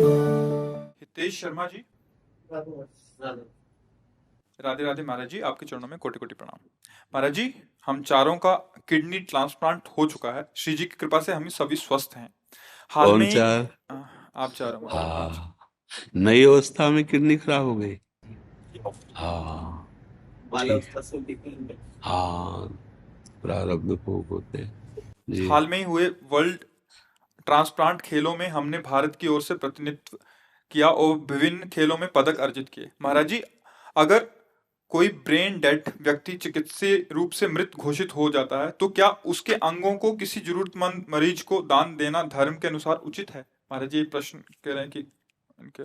हितेश शर्मा जी, राधे राधे महाराज जी, आपके चरणों में कोटि कोटि प्रणाम। महाराज जी, हम चारों का किडनी ट्रांसप्लांट हो चुका है, श्री जी की कृपा से हम सभी स्वस्थ हैं। हाल कौन में ही चार? आप चारों महाराज, आप हाँ, नई अवस्था में किडनी खराब हो गई। हाँ, ठीक। हाँ, प्रारब्ध भोग होते हैं जी। हाल में ही हुए वर्ल्ड ट्रांसप्लांट खेलों में हमने भारत की ओर से प्रतिनिधित्व किया और विभिन्न खेलों में पदक अर्जित किए। महाराज जी, अगर कोई ब्रेन डेड व्यक्ति चिकित्सीय रूप से मृत घोषित हो जाता है तो क्या उसके अंगों को किसी जरूरतमंद मरीज को दान देना धर्म के अनुसार उचित है? महाराज जी, ये प्रश्न कह रहे हैं कि इनके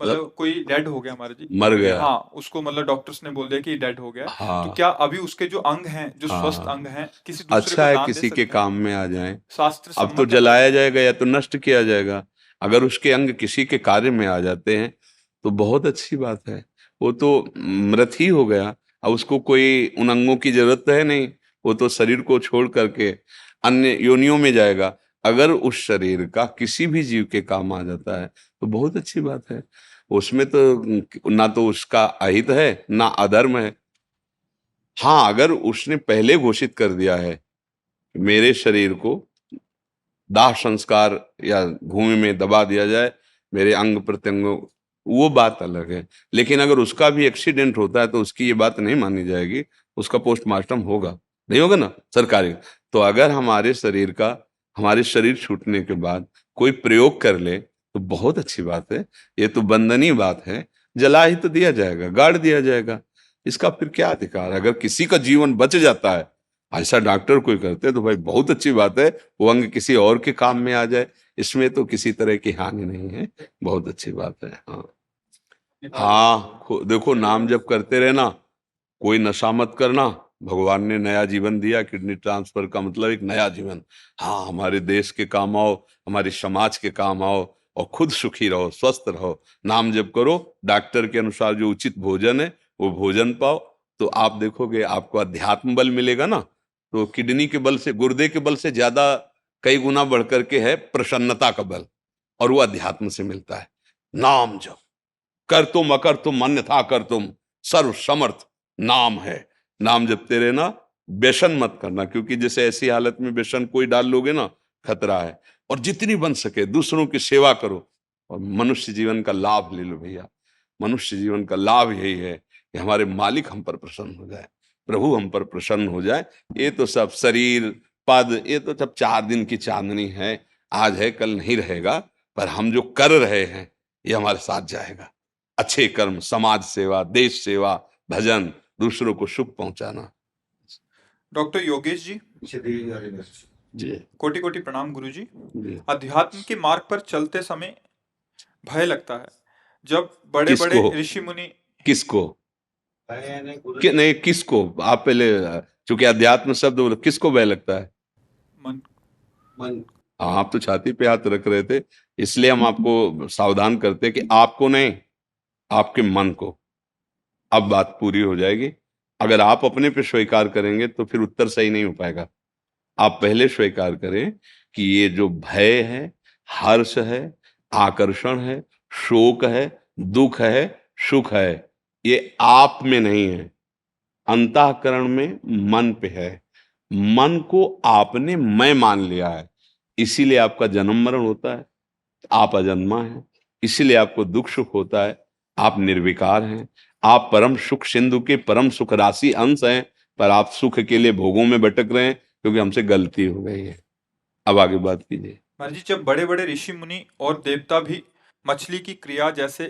मतलब मतलब कोई डेड हो गया महाराज जी, मर कोई, गया। हाँ, उसको मतलब डॉक्टर्स ने बोल दिया कि डेड हो गया है, तो हाँ, क्या अभी उसके जो अंग हैं, जो स्वस्थ हाँ, अंग हैं, किसी दूसरे अच्छा को है दान दे किसी के सकते हैं? काम में आ जाए। शास्त्र अब तो सम्मत है महाराज जलाया जी? जाएगा या तो नष्ट किया जाएगा। अगर उसके अंग किसी के कार्य में आ जाते हैं तो बहुत अच्छी बात है। वो तो मृत ही हो गया। अब उसको कोई उन अंगों की जरूरत है नहीं। वो तो शरीर को छोड़ करके अन्य योनियों में जाएगा। अगर उस शरीर का किसी भी जीव के काम आ जाता है तो बहुत अच्छी बात है। उसमें तो ना तो उसका अहित है ना अधर्म है। हाँ, अगर उसने पहले घोषित कर दिया है कि मेरे शरीर को दाह संस्कार या भूमि में दबा दिया जाए, मेरे अंग प्रत्यंगों, वो बात अलग है। लेकिन अगर उसका भी एक्सीडेंट होता है तो उसकी ये बात नहीं मानी जाएगी। उसका पोस्टमार्टम होगा, नहीं होगा ना सरकारी। तो अगर हमारे शरीर छूटने के बाद कोई प्रयोग कर ले तो बहुत अच्छी बात है। ये तो वंदनीय बात है। जला ही तो दिया जाएगा, गाड़ दिया जाएगा। इसका फिर क्या अधिकार है? अगर किसी का जीवन बच जाता है, ऐसा डॉक्टर कोई करते हैं तो भाई बहुत अच्छी बात है। वो अंग किसी और के काम में आ जाए, इसमें तो किसी तरह की हानि नहीं है। बहुत अच्छी बात है। हाँ, हाँ, देखो, नाम जप करते रहना, कोई नशा मत करना। भगवान ने नया जीवन दिया। किडनी ट्रांसफर का मतलब एक नया जीवन। हाँ, हमारे देश के काम आओ, हमारे समाज के काम आओ, और खुद सुखी रहो, स्वस्थ रहो। नाम जप करो, डॉक्टर के अनुसार जो उचित भोजन है वो भोजन पाओ। तो आप देखोगे आपको अध्यात्म बल मिलेगा ना। तो किडनी के बल से, गुर्दे के बल से ज्यादा कई गुना बढ़ करके है प्रसन्नता का बल, और वो अध्यात्म से मिलता है। नाम जप, कर तुम अकर तुम अन्यथा कर तुम, सर्व समर्थ नाम है। नाम जपते रहना। व्यसन मत करना, क्योंकि जैसे ऐसी हालत में व्यसन कोई डाल लोगे ना, खतरा है। और जितनी बन सके दूसरों की सेवा करो, और मनुष्य जीवन का लाभ ले लो भैया। मनुष्य जीवन का लाभ यही है कि हमारे मालिक हम पर प्रसन्न हो जाए, प्रभु हम पर प्रसन्न हो जाए। ये तो सब शरीर, पद, ये तो सब 4 दिन की चांदनी है। आज है कल नहीं रहेगा। पर हम जो कर रहे हैं ये हमारे साथ जाएगा। अच्छे कर्म, समाज सेवा, देश सेवा, भजन, दूसरों को सुख पहुंचाना। डॉक्टर योगेश जी, जी कोटि कोटि प्रणाम गुरु जी। जी। अध्यात्म के मार्ग पर चलते समय भय लगता है, जब बड़े बड़े किसको? ऋषि मुनि, किसको? नहीं, किसको? आप पहले, चूंकि अध्यात्म शब्द बोलो, किसको भय लगता है? मन, हाँ, आप तो छाती पे हाथ रख रहे थे, इसलिए हम आपको सावधान करते कि आपको नहीं, आपके मन को। अब बात पूरी हो जाएगी। अगर आप अपने पे स्वीकार करेंगे तो फिर उत्तर सही नहीं हो पाएगा। आप पहले स्वीकार करें कि ये जो भय है, हर्ष है, आकर्षण है, शोक है, दुख है, सुख है, ये आप में नहीं है, अंतःकरण में, मन पे है। मन को आपने मैं मान लिया है, इसीलिए आपका जन्म मरण होता है। आप अजन्मा हैं, इसीलिए आपको दुख सुख होता है। आप निर्विकार हैं। आप परम सुख सिंधु के परम सुख राशि अंश हैं। पर आप सुख के लिए भोगों में भटक रहे हैं, क्योंकि हमसे गलती हो गई है। अब आगे बात कीजिए। महाराज जी, जब बड़े बड़े ऋषि मुनि और देवता भी मछली की क्रिया जैसे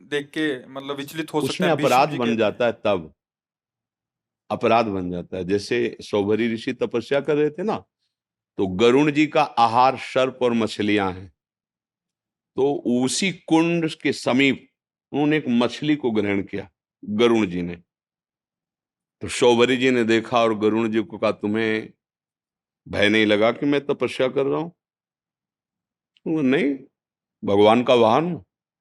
देख के मतलब विचलित हो सकते उसमें हैं, भीष्म अपराध जी बन कहते हैं। जाता है, तब अपराध बन जाता है। जैसे सौभरी ऋषि तपस्या कर रहे थे ना, तो गरुण जी का आहार सर्प और मछलियां हैं। तो उसी कुंड के समीप उन्होंने एक मछली को ग्रहण किया, गरुण जी ने। तो शौभरी जी ने देखा और गरुण जी को कहा, तुम्हें भय नहीं लगा कि मैं तपस्या कर रहा हूं? नहीं, भगवान का वाहन हूं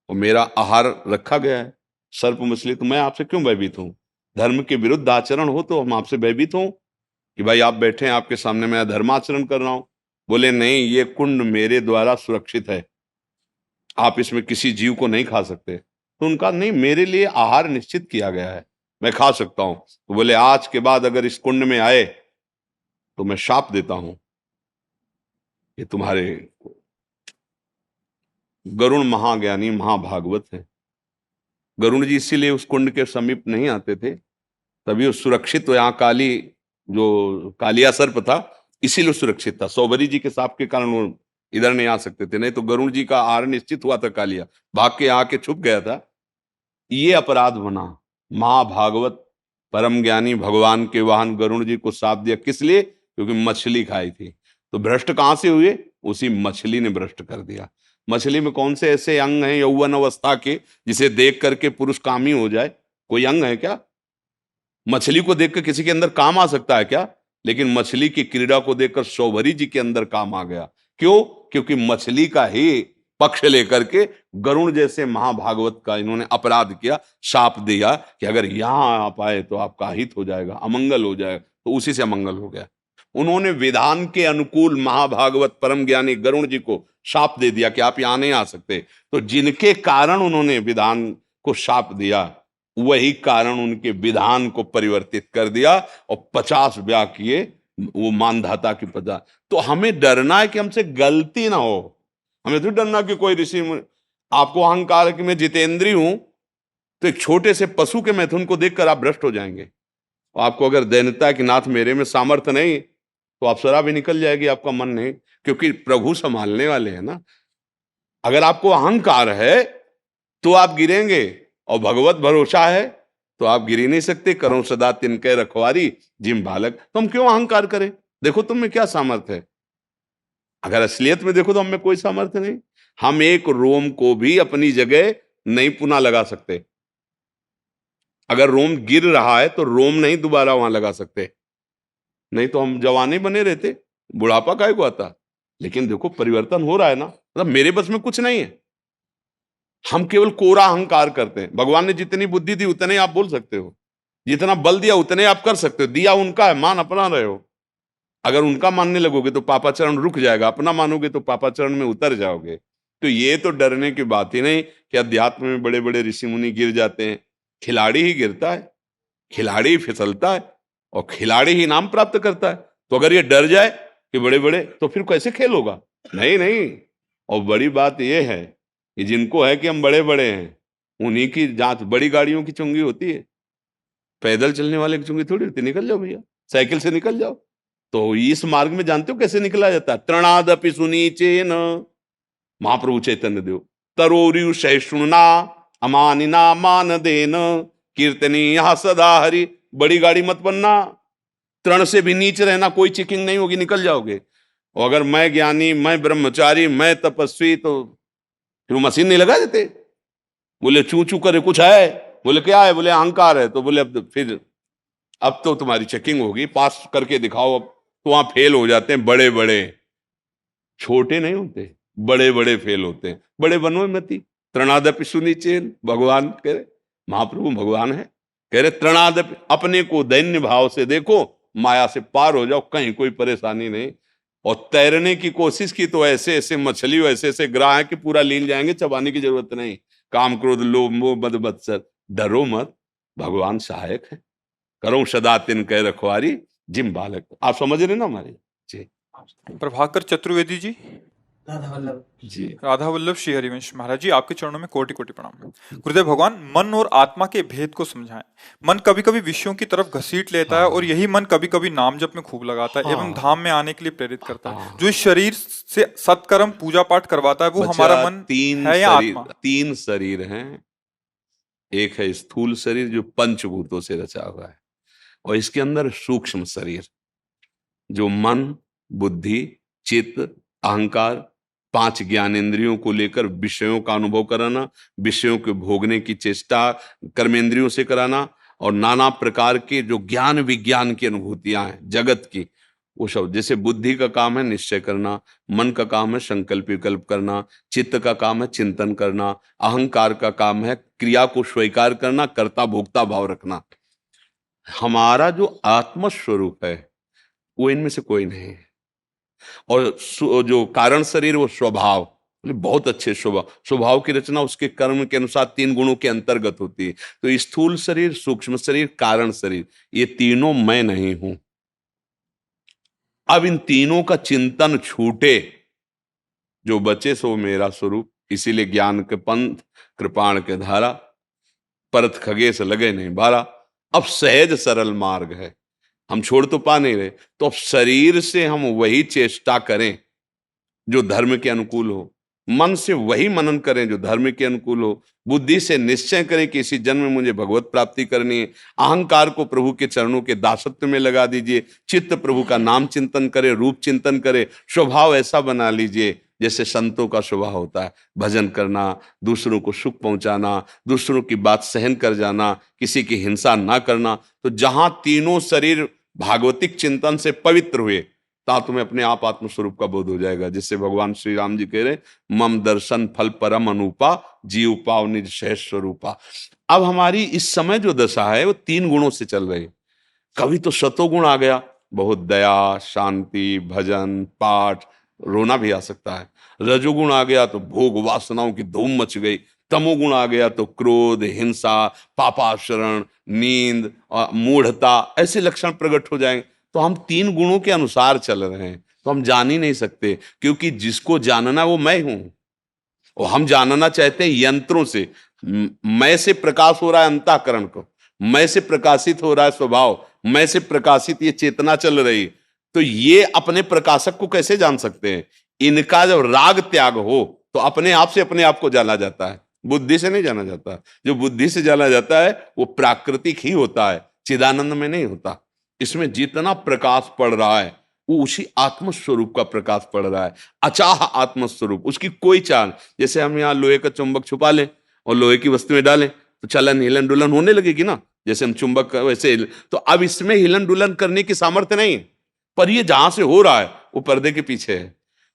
और मेरा आहार रखा गया है सर्प मछली, तो मैं आपसे क्यों भयभीत हूं? धर्म के विरुद्ध आचरण हो तो हम आपसे भयभीत हों कि भाई आप बैठे हैं, आपके सामने मैं धर्माचरण कर रहा हूं? बोले नहीं, ये कुंड मेरे द्वारा सुरक्षित है। आप इसमें किसी जीव को नहीं खा सकते। तो उनका नहीं, मेरे लिए आहार निश्चित किया गया है, मैं खा सकता हूं। तो बोले आज के बाद अगर इस कुंड में आए तो मैं शाप देता हूं कि तुम्हारे, गरुण महाज्ञानी महाभागवत है। गरुण जी इसीलिए उस कुंड के समीप नहीं आते थे, तभी वो सुरक्षित, यहाँ काली जो कालिया सर्प था इसीलिए सुरक्षित था। सौभरी जी के साप के कारण वो इधर नहीं आ सकते थे, नहीं तो गरुण जी का आहार निश्चित हुआ था। कालिया भाग के आके छुप गया था। ये अपराध बना। महाभागवत परम ज्ञानी भगवान के वाहन गरुण जी को साप दिया, किस लिए? क्योंकि मछली खाई थी। तो भ्रष्ट कहां से हुए? उसी मछली ने भ्रष्ट कर दिया। मछली में कौन से ऐसे अंग हैं यौवन अवस्था के जिसे देख करके पुरुष कामी हो जाए? कोई अंग है क्या? मछली को देखकर किसी के अंदर काम आ सकता है क्या? लेकिन मछली की क्रीड़ा को देखकर शौभरी जी के अंदर काम आ गया। क्यों? क्योंकि मछली का ही पक्ष लेकर के गरुण जैसे महाभागवत का इन्होंने अपराध किया, शाप दिया कि अगर यहां आप आए तो आपका हित हो जाएगा, अमंगल हो जाएगा। तो उसी से अमंगल हो गया। उन्होंने विधान के अनुकूल महाभागवत परम ज्ञानी गरुण जी को शाप दे दिया कि आप यहां नहीं आ सकते। तो जिनके कारण उन्होंने विधान को शाप दिया, वही कारण उनके विधान को परिवर्तित कर दिया और 50 ब्याह किए, वो मानधाता की 50। तो हमें डरना है कि हमसे गलती ना हो। हमें तो डरना कि कोई ऋषि आपको अहंकार है कि मैं जितेंद्रीय हूं, तो एक छोटे से पशु के मैथुन को देखकर आप भ्रष्ट हो जाएंगे। और आपको अगर दैन्यता है कि नाथ मेरे में सामर्थ्य नहीं, तो अप्सरा भी निकल जाएगी, आपका मन नहीं, क्योंकि प्रभु संभालने वाले हैं ना। अगर आपको अहंकार है तो आप गिरेंगे, और भगवत भरोसा है तो आप गिर ही नहीं सकते। करो सदा तिनके रखवारी जिम बालक। तो हम क्यों अहंकार करें? देखो तुम में क्या सामर्थ्य है। अगर असलियत में देखो तो हम में कोई सामर्थ्य नहीं। हम एक रोम को भी अपनी जगह नहीं पुनः लगा सकते। अगर रोम गिर रहा है तो रोम नहीं दोबारा वहां लगा सकते, नहीं तो हम जवान ही बने रहते, बुढ़ापा काहे को आता। लेकिन देखो परिवर्तन हो रहा है ना, मतलब मेरे बस में कुछ नहीं है। हम केवल कोरा अहंकार करते हैं। भगवान ने जितनी बुद्धि दी उतने आप बोल सकते हो, जितना बल दिया उतने आप कर सकते हो। दिया उनका है, मान अपना रहे हो। अगर उनका मानने लगोगे तो पापाचरण रुक जाएगा, अपना मानोगे तो पापाचरण में उतर जाओगे। तो ये तो डरने की बात ही नहीं कि अध्यात्म में बड़े बड़े ऋषि मुनि गिर जाते हैं। खिलाड़ी ही गिरता है, खिलाड़ी ही फिसलता है, और खिलाड़ी ही इनाम प्राप्त करता है। तो अगर ये डर जाए कि बड़े बड़े, तो फिर कैसे खेल होगा? नहीं नहीं। और बड़ी बात यह है कि जिनको है कि हम बड़े बड़े हैं, उन्हीं की जांच बड़ी गाड़ियों की चुंगी होती है। पैदल चलने वाले की चुंगी थोड़ी होती। निकल जाओ भैया, साइकिल से निकल जाओ। तो इस मार्ग में जानते हो कैसे निकला जाता है? तृणादपि सुनीचेन, महाप्रभु चैतन्य देव, तरोरु सहिष्णुना अमानिना मान देन कीर्तनीय सदा हरि। बड़ी गाड़ी मत बनना, तृण से भी नीच रहना, कोई चेकिंग नहीं होगी, निकल जाओगे। और अगर मैं ज्ञानी, मैं ब्रह्मचारी, मैं तपस्वी, तो फिर वो मशीन नहीं लगा देते। बोले चू चू करे कुछ है, बोले क्या है, बोले अहंकार है। तो बोले अब तो तुम्हारी चेकिंग होगी, पास करके दिखाओ। अब तो वहां फेल हो जाते हैं बड़े बड़े, छोटे नहीं होते, बड़े बड़े फेल होते हैं। बड़े बनो मती, तृणादपि सुनिचेन। भगवान कह रहे, महाप्रभु भगवान है, कह रहे तृणादपि, अपने को दैन्य भाव से देखो, माया से पार हो जाओ, कहीं कोई परेशानी नहीं। और तैरने की कोशिश की तो ऐसे ऐसे मछली, ऐसे ऐसे ग्राह है कि पूरा लीन जाएंगे, चबाने की जरूरत नहीं। काम क्रोध लोभ मोह मद मत्सर, डरो मत, भगवान सहायक है। करो सदा तिनके रखवारी जिम बालक। आप समझ रहे ना हमारे जी। प्रभाकर चतुर्वेदी जी, राधा वल्लभ जी राधा वल्लभ श्री हरिवंश महाराज जी, आपके चरणों में कोटि कोटि प्रणाम। गुरुदेव भगवान, मन और आत्मा के भेद को समझाएं। मन कभी कभी विषयों की तरफ घसीट लेता है, और यही मन कभी कभी नाम जप में खूब लगाता है एवं धाम में आने के लिए प्रेरित करता है। जो इस शरीर से सत्कर्म पूजा पाठ करवाता है, वो हमारा मन है या आत्मा? तीन शरीर हैं। एक है स्थूल शरीर जो पंचभूतों से रचा हुआ है, और इसके अंदर सूक्ष्म शरीर जो मन, बुद्धि, चित्त, अहंकार, 5 ज्ञानेंद्रियों को लेकर विषयों का अनुभव कराना, विषयों के भोगने की चेष्टा कर्मेंद्रियों से कराना, और नाना प्रकार के जो ज्ञान विज्ञान की अनुभूतियां हैं जगत की, वो सब। जैसे बुद्धि का काम है निश्चय करना, मन का काम है संकल्प विकल्प करना, चित्त का काम है चिंतन करना, अहंकार का काम है क्रिया को स्वीकार करना, कर्ता भोक्ता भाव रखना। हमारा जो आत्म स्वरूप है वो इनमें से कोई नहीं है। और जो कारण शरीर वो स्वभाव, बोले बहुत अच्छे स्वभाव, स्वभाव की रचना उसके कर्म के अनुसार 3 गुणों के अंतर्गत होती है। तो स्थूल शरीर, सूक्ष्म शरीर, कारण शरीर, ये तीनों मैं नहीं हूं। अब इन तीनों का चिंतन छूटे, जो बचे सो मेरा स्वरूप। इसीलिए ज्ञान के पंथ, कृपाण के धारा, परत खगेश लगे नहीं बारा। अब सहज सरल मार्ग है, हम छोड़ तो पा नहीं रहे, तो अब शरीर से हम वही चेष्टा करें जो धर्म के अनुकूल हो, मन से वही मनन करें जो धर्म के अनुकूल हो, बुद्धि से निश्चय करें कि इसी जन्म में मुझे भगवत प्राप्ति करनी है। अहंकार को प्रभु के चरणों के दासत्व में लगा दीजिए, चित्त प्रभु का नाम चिंतन करे, रूप चिंतन करे, स्वभाव ऐसा बना लीजिए जैसे संतों का स्वभाव होता है, भजन करना, दूसरों को सुख पहुंचाना, दूसरों की बात सहन कर जाना, किसी की हिंसा ना करना। तो जहां तीनों शरीर भागवतिक चिंतन से पवित्र हुए, ता तुम्हें अपने आप आत्मस्वरूप का बोध हो जाएगा। जिससे भगवान श्री राम जी कह रहे, मम दर्शन फल परम अनुपा, जीव पाव निज सहज स्वरूपा। अब हमारी इस समय जो दशा है वो 3 गुणों से चल रही है। कभी तो सतोगुण आ गया, बहुत दया, शांति, भजन, पाठ, रोना भी आ सकता है। रजोगुण आ गया तो भोग वासनाओं की धूम मच गई। तमोगुण आ गया तो क्रोध, हिंसा, पापाचरण, नींद, मूढ़ता, ऐसे लक्षण प्रकट हो जाएंगे। तो हम 3 गुणों के अनुसार चल रहे हैं, तो हम जान ही नहीं सकते, क्योंकि जिसको जानना वो मैं हूं। और हम जानना चाहते हैं यंत्रों से। मैं से प्रकाश हो रहा है अंतःकरण को, मैं से प्रकाशित हो रहा है स्वभाव, मैं से प्रकाशित ये चेतना चल रही। तो ये अपने प्रकाशक को कैसे जान सकते हैं? इनका जब राग त्याग हो तो अपने आप से अपने आप को जाना जाता है, बुद्धि से नहीं जाना जाता। जो बुद्धि से जाना जाता है वो प्राकृतिक ही होता है, चिदानंद में नहीं होता। इसमें जितना प्रकाश पड़ रहा है वो उसी आत्मस्वरूप का प्रकाश पड़ रहा है, अचाह आत्मस्वरूप, उसकी कोई चाल। जैसे हम यहाँ लोहे का चुंबक छुपा लें और लोहे की वस्तु में डालें तो चलन हिलन डुलन होने लगेगी ना, जैसे हम चुंबक वैसे। तो अब इसमें हिलन डुलन करने की सामर्थ्य नहीं है, पर ये जहां से हो रहा है वो पर्दे के पीछे है।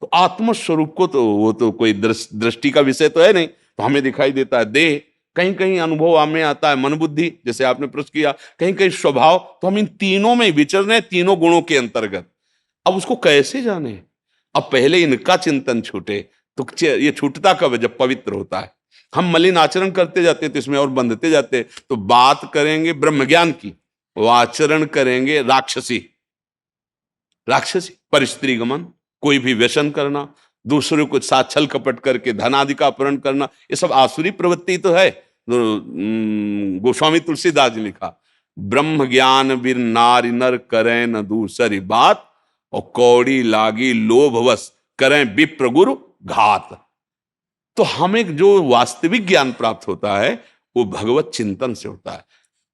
तो आत्मस्वरूप को तो वो तो कोई दृष्टि का विषय तो है नहीं, तो हमें दिखाई देता है देह, कहीं कहीं अनुभव हमें आता है मन बुद्धि, जैसे आपने प्रश्न किया, कहीं कहीं स्वभाव। तो हम इन तीनों में विचर रहे हैं, 3 गुणों के अंतर्गत। अब उसको कैसे जाने? अब पहले इनका चिंतन छूटे। तो ये छूटता कब है? जब पवित्र होता है। हम मलिन आचरण करते जाते हैं तो इसमें और बंधते जाते हैं। तो बात करेंगे ब्रह्म ज्ञान की, वो आचरण करेंगे राक्षसी, राक्षसी पर स्त्री गमन, कोई भी व्यसन करना, दूसरों को साथ छल कपट करके धन आदि का अपहरण करना, ये सब आसुरी प्रवृत्ति तो है। गोस्वामी तुलसीदास जी लिखा, ब्रह्म ज्ञान बिन नारी नर करें न दूसरी बात, और कौड़ी लागी लोभवश करें विप्र गुरु घात। तो हमें जो वास्तविक ज्ञान प्राप्त होता है वो भगवत चिंतन से होता है।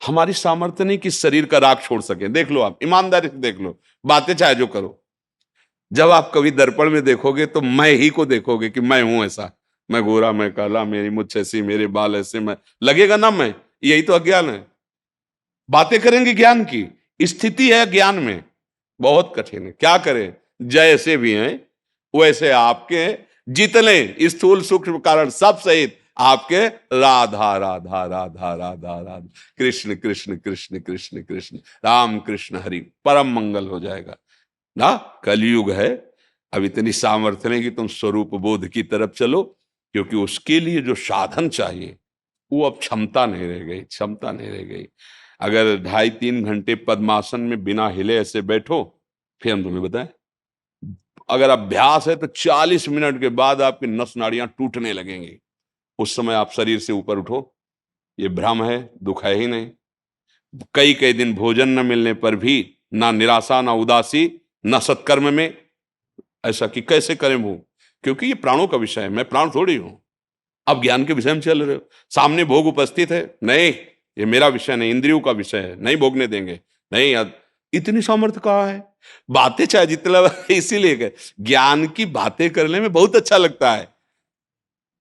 हमारी सामर्थ्य नहीं कि शरीर का राग छोड़ सके। देख लो, आप ईमानदारी से देख लो, बातें चाहे जो करो, जब आप कभी दर्पण में देखोगे तो मैं ही को देखोगे कि मैं हूं ऐसा, मैं गोरा, मैं काला, मेरी मुझ ऐसी, मेरे बाल ऐसे, मैं लगेगा ना मैं। यही तो अज्ञान है। बातें करेंगे ज्ञान की, स्थिति है ज्ञान में बहुत कठिन है। क्या करें? जैसे भी हैं वैसे आपके, जितने स्थूल सूक्ष्म कारण सब सहित आपके, राधा राधा राधा राधा राधा, कृष्ण कृष्ण कृष्ण कृष्ण कृष्ण, राम कृष्ण हरि, परम मंगल हो जाएगा ना। कलयुग है, अब इतनी सामर्थ्य नहीं कि तुम स्वरूप बोध की तरफ चलो, क्योंकि उसके लिए जो साधन चाहिए वो अब क्षमता नहीं रह गई, क्षमता नहीं रह गई। अगर 2.5-3 घंटे पद्मासन में बिना हिले ऐसे बैठो, फिर हम तुम्हें बताएं, अगर अभ्यास है तो 40 मिनट के बाद आपकी नस नाड़ियां टूटने लगेंगी। उस समय आप शरीर से ऊपर उठो, ये भ्रम है, दुख है ही नहीं। कई कई दिन भोजन न मिलने पर भी ना निराशा, ना उदासी, ना सत्कर्म में ऐसा कि कैसे करें वो, क्योंकि ये प्राणों का विषय है, मैं प्राण थोड़ी हूं। अब ज्ञान के विषय में चल रहे हो, सामने भोग उपस्थित है, नहीं ये मेरा विषय नहीं, इंद्रियों का विषय है, नहीं भोगने देंगे, नहीं। इतनी सामर्थ्य कहाँ है? बातें चाहे जितना इसीलिए ज्ञान की बातें करने में बहुत अच्छा लगता है,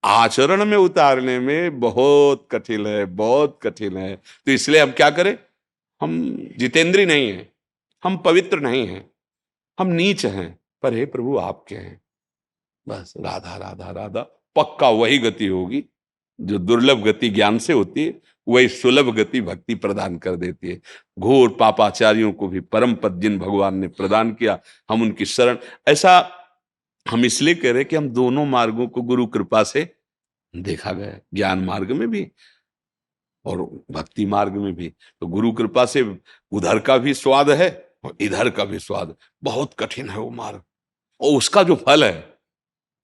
आचरण में उतारने में बहुत कठिन है, बहुत कठिन है। तो इसलिए हम क्या करें? हम जितेंद्री नहीं हैं, हम पवित्र नहीं हैं, हम नीच हैं, पर हे प्रभु आपके हैं। बस राधा राधा राधा, पक्का वही गति होगी जो दुर्लभ गति ज्ञान से होती है, वही सुलभ गति भक्ति प्रदान कर देती है। घोर पापाचारियों को भी परम पद जिन भगवान ने प्रदान किया, हम उनकी शरण। ऐसा हम इसलिए कह रहे कि हम दोनों मार्गों को गुरु कृपा से देखा गया, ज्ञान मार्ग में भी और भक्ति मार्ग में भी। तो गुरु कृपा से उधर का भी स्वाद है और इधर का भी स्वाद। बहुत कठिन है वो मार्ग, और उसका जो फल है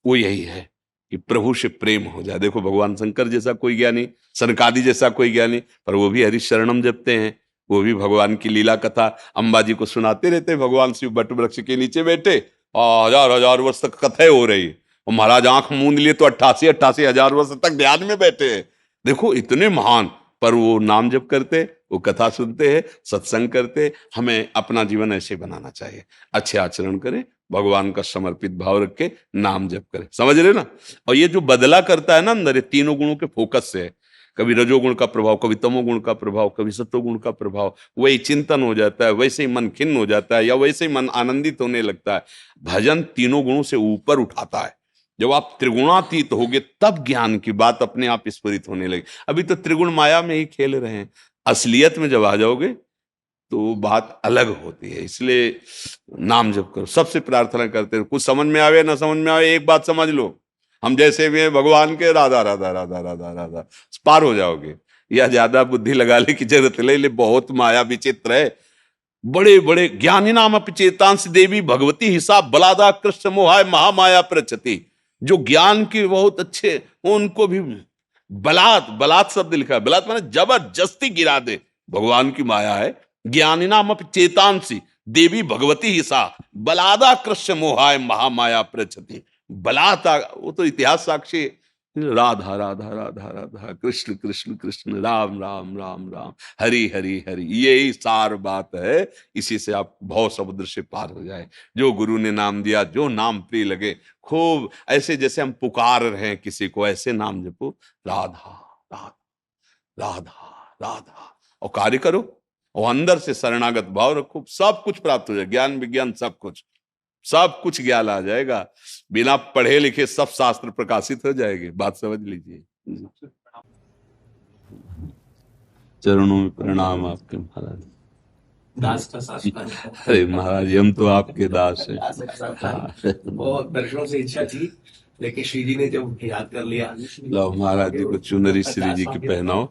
वो यही है कि प्रभु से प्रेम हो जाए। देखो भगवान शंकर जैसा कोई ज्ञानी, सनकादि जैसा कोई ज्ञानी, पर वो भी हरिशरणम जपते हैं, वो भी भगवान की लीला कथा अंबाजी को सुनाते रहते हैं। भगवान शिव बट वृक्ष के नीचे बैठे और हजार हजार वर्ष तक कथाएं हो रही, और महाराज आंख मूंद लिए तो 88 हजार वर्ष तक ध्यान में बैठे हैं। देखो इतने महान, पर वो नाम जप करते, वो कथा सुनते हैं, सत्संग करते। हमें अपना जीवन ऐसे बनाना चाहिए, अच्छे आचरण करें, भगवान का समर्पित भाव रख के नाम जप करें, समझ रहे ना। और ये जो बदला करता है ना अंदर, ये तीनों गुणों के फोकस से है। कभी रजोगुण का प्रभाव, कभी तमोगुण का प्रभाव, कभी सत्वगुण का प्रभाव, वही चिंतन हो जाता है, वैसे ही मन खिन्न हो जाता है, या वैसे ही मन आनंदित होने लगता है। भजन तीनों गुणों से ऊपर उठाता है। जब आप त्रिगुणातीत होगे तब ज्ञान की बात अपने आप स्फुरित होने लगे। अभी तो त्रिगुण माया में ही खेल रहे हैं, असलियत में जब आ जाओगे तो बात अलग होती है। इसलिए नाम जप करो, सबसे प्रार्थना करते हैं। कुछ समझ में आवे ना समझ में आवे, एक बात समझ लो, हम जैसे भी हैं भगवान के, राधा राधा राधा राधा राधा, पार हो जाओगे। या ज्यादा बुद्धि लगाने की जरूरत नहीं, ले बहुत माया विचित्र है। बड़े बड़े ज्ञानी नाम अपचेतांश देवी भगवती हिसाब बलादा कृष्ण मोहाय महामाया प्रचति। जो ज्ञान के बहुत अच्छे, उनको भी बलात्, बलात् शब्द लिखा है, बलात् माने जबरदस्ती गिरा दे, भगवान की माया है। ज्ञानी नाम चेतांसी देवी भगवती हिसा बलादा कृष्ण मोहाय महामाया प्रचति। बलाता, वो तो इतिहास साक्षी, राधा राधा राधा राधा, कृष्ण कृष्ण कृष्ण, राम राम राम राम, हरि हरि हरि, यही सार बात है। इसी से आप भव समुद्र से पार हो जाए। जो गुरु ने नाम दिया, जो नाम प्रिय लगे, खूब ऐसे जैसे हम पुकार रहे हैं किसी को, ऐसे नाम जपो, राधा राधा राधा राधा, और कार्य करो, और अंदर से शरणागत भाव रखो, सब कुछ प्राप्त हो जाए। ज्ञान विज्ञान सब कुछ, सब कुछ ज्ञान आ जाएगा। बिना पढ़े लिखे सब शास्त्र प्रकाशित हो जाएंगे। बात समझ लीजिए। चरणों में प्रणाम आपके महाराज। दास का शासन। अरे महाराज, हम तो आपके दास हैं। हाँ। बहुत वर्षों से इच्छा थी, लेकिन श्री जी ने जब याद कर लिया। लो महाराज जी को चुनरी श्री जी की पहनाओ,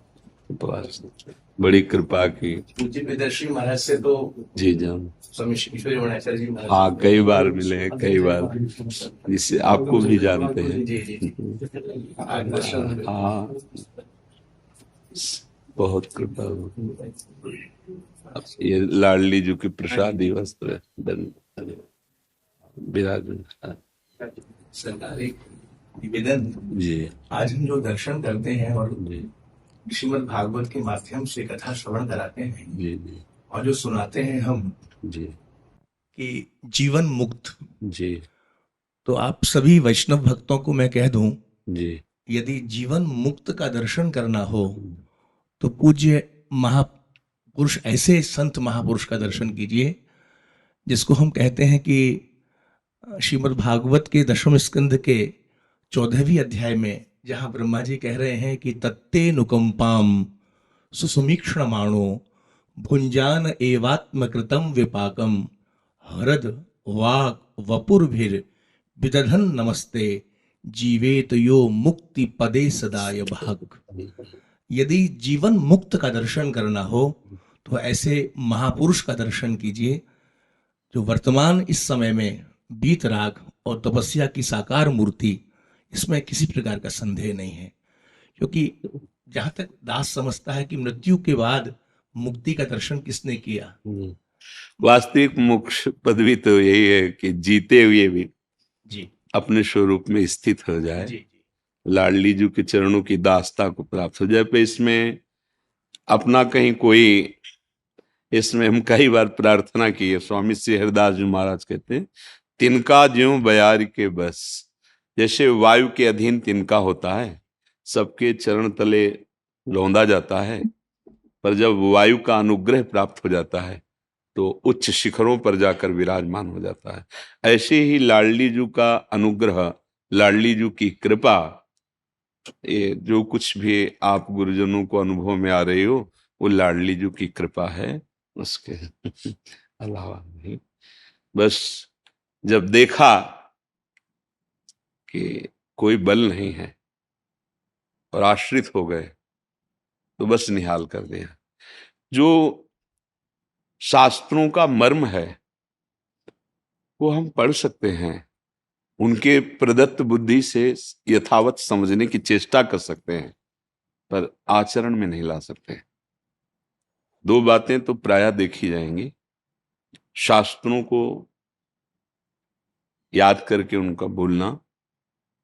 बड़ी कृपा की। पूज्य प्रियदर्शी महाराज से तो जी जान, स्वामी ईश्वरी मणेश्वर जी महाराज, हाँ कई बार मिले हैं, कई बार, जिससे आपको भी जानते हैं। जी जी, आज दर्शन। हाँ, बहुत कृपा। ये लाडली जी की प्रसादी वस्त्र विराजमान। सरकार एक निवेदन, जी आज हम जो दर्शन करते हैं और जी श्रीमद् भागवत के माध्यम से कथा श्रवण कराते हैं, जी जी और जो सुनाते हैं हम जी कि जीवन मुक्त, जी तो आप सभी वैष्णव भक्तों को मैं कह दूं, जी यदि जीवन मुक्त का दर्शन करना हो तो पूज्य महापुरुष, ऐसे संत महापुरुष का दर्शन कीजिए जिसको हम कहते हैं कि श्रीमद् भागवत के 10वें स्कंद के 14वें अध्याय में जहाँ ब्रह्मा जी कह रहे हैं कि तत्ते नुकंपाम सुसुमीक्षण माणो भुंजान एवात्मकृतम विपाकम हरद वाक वपुर्भिर विदधन नमस्ते जीवेत यो मुक्ति पदे सदाय भाग। यदि जीवन मुक्त का दर्शन करना हो तो ऐसे महापुरुष का दर्शन कीजिए, जो वर्तमान इस समय में बीत राग और तपस्या की साकार मूर्ति, इसमें किसी प्रकार का संदेह नहीं है। क्योंकि जहां तक दास समझता है कि मृत्यु के बाद मुक्ति का दर्शन किसने किया, वास्तविक मोक्ष पदवी तो यही है कि जीते हुए भी जी अपने स्वरूप में स्थित हो जाए, जी लाडली जी के चरणों की दासता को प्राप्त हो जाए। पे इसमें अपना कहीं कोई, इसमें हम कई बार प्रार्थना की है। स्वामी श्री हरिदास जी महाराज कहते हैं, तिनका ज्यों बयार के बस, जैसे वायु के अधीन तिनका होता है, सबके चरण तले लौंदा जाता है, पर जब वायु का अनुग्रह प्राप्त हो जाता है तो उच्च शिखरों पर जाकर विराजमान हो जाता है। ऐसे ही लाडली जी का अनुग्रह, लाडली जी की कृपा, ये जो कुछ भी आप गुरुजनों को अनुभव में आ रही हो, वो लाडली जी की कृपा है, उसके अलावा नहीं। बस जब देखा कि कोई बल नहीं है और आश्रित हो गए तो बस निहाल कर दिया। जो शास्त्रों का मर्म है वो हम पढ़ सकते हैं, उनके प्रदत्त बुद्धि से यथावत समझने की चेष्टा कर सकते हैं, पर आचरण में नहीं ला सकते। दो बातें तो प्रायः देखी जाएंगी, शास्त्रों को याद करके उनका बोलना,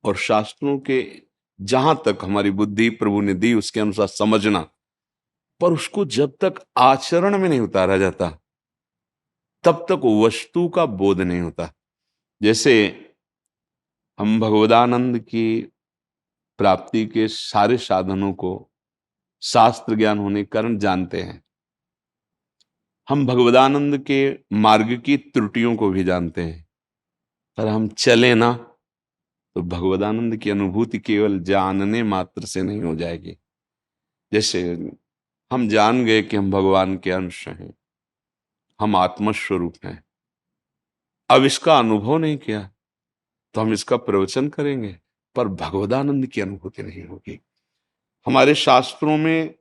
और शास्त्रों के जहां तक हमारी बुद्धि प्रभु ने दी उसके अनुसार समझना, पर उसको जब तक आचरण में नहीं उतारा जाता तब तक वस्तु का बोध नहीं होता। जैसे हम भगवदानंद की प्राप्ति के सारे साधनों को शास्त्र ज्ञान होने के कारण जानते हैं, हम भगवदानंद के मार्ग की त्रुटियों को भी जानते हैं, पर हम चले ना तो भगवदानंद की अनुभूति केवल जानने मात्र से नहीं हो जाएगी। जैसे हम जान गए कि हम भगवान के अंश हैं, हम आत्मस्वरूप हैं, अब इसका अनुभव नहीं किया तो हम इसका प्रवचन करेंगे पर भगवदानंद की अनुभूति नहीं होगी। हमारे शास्त्रों में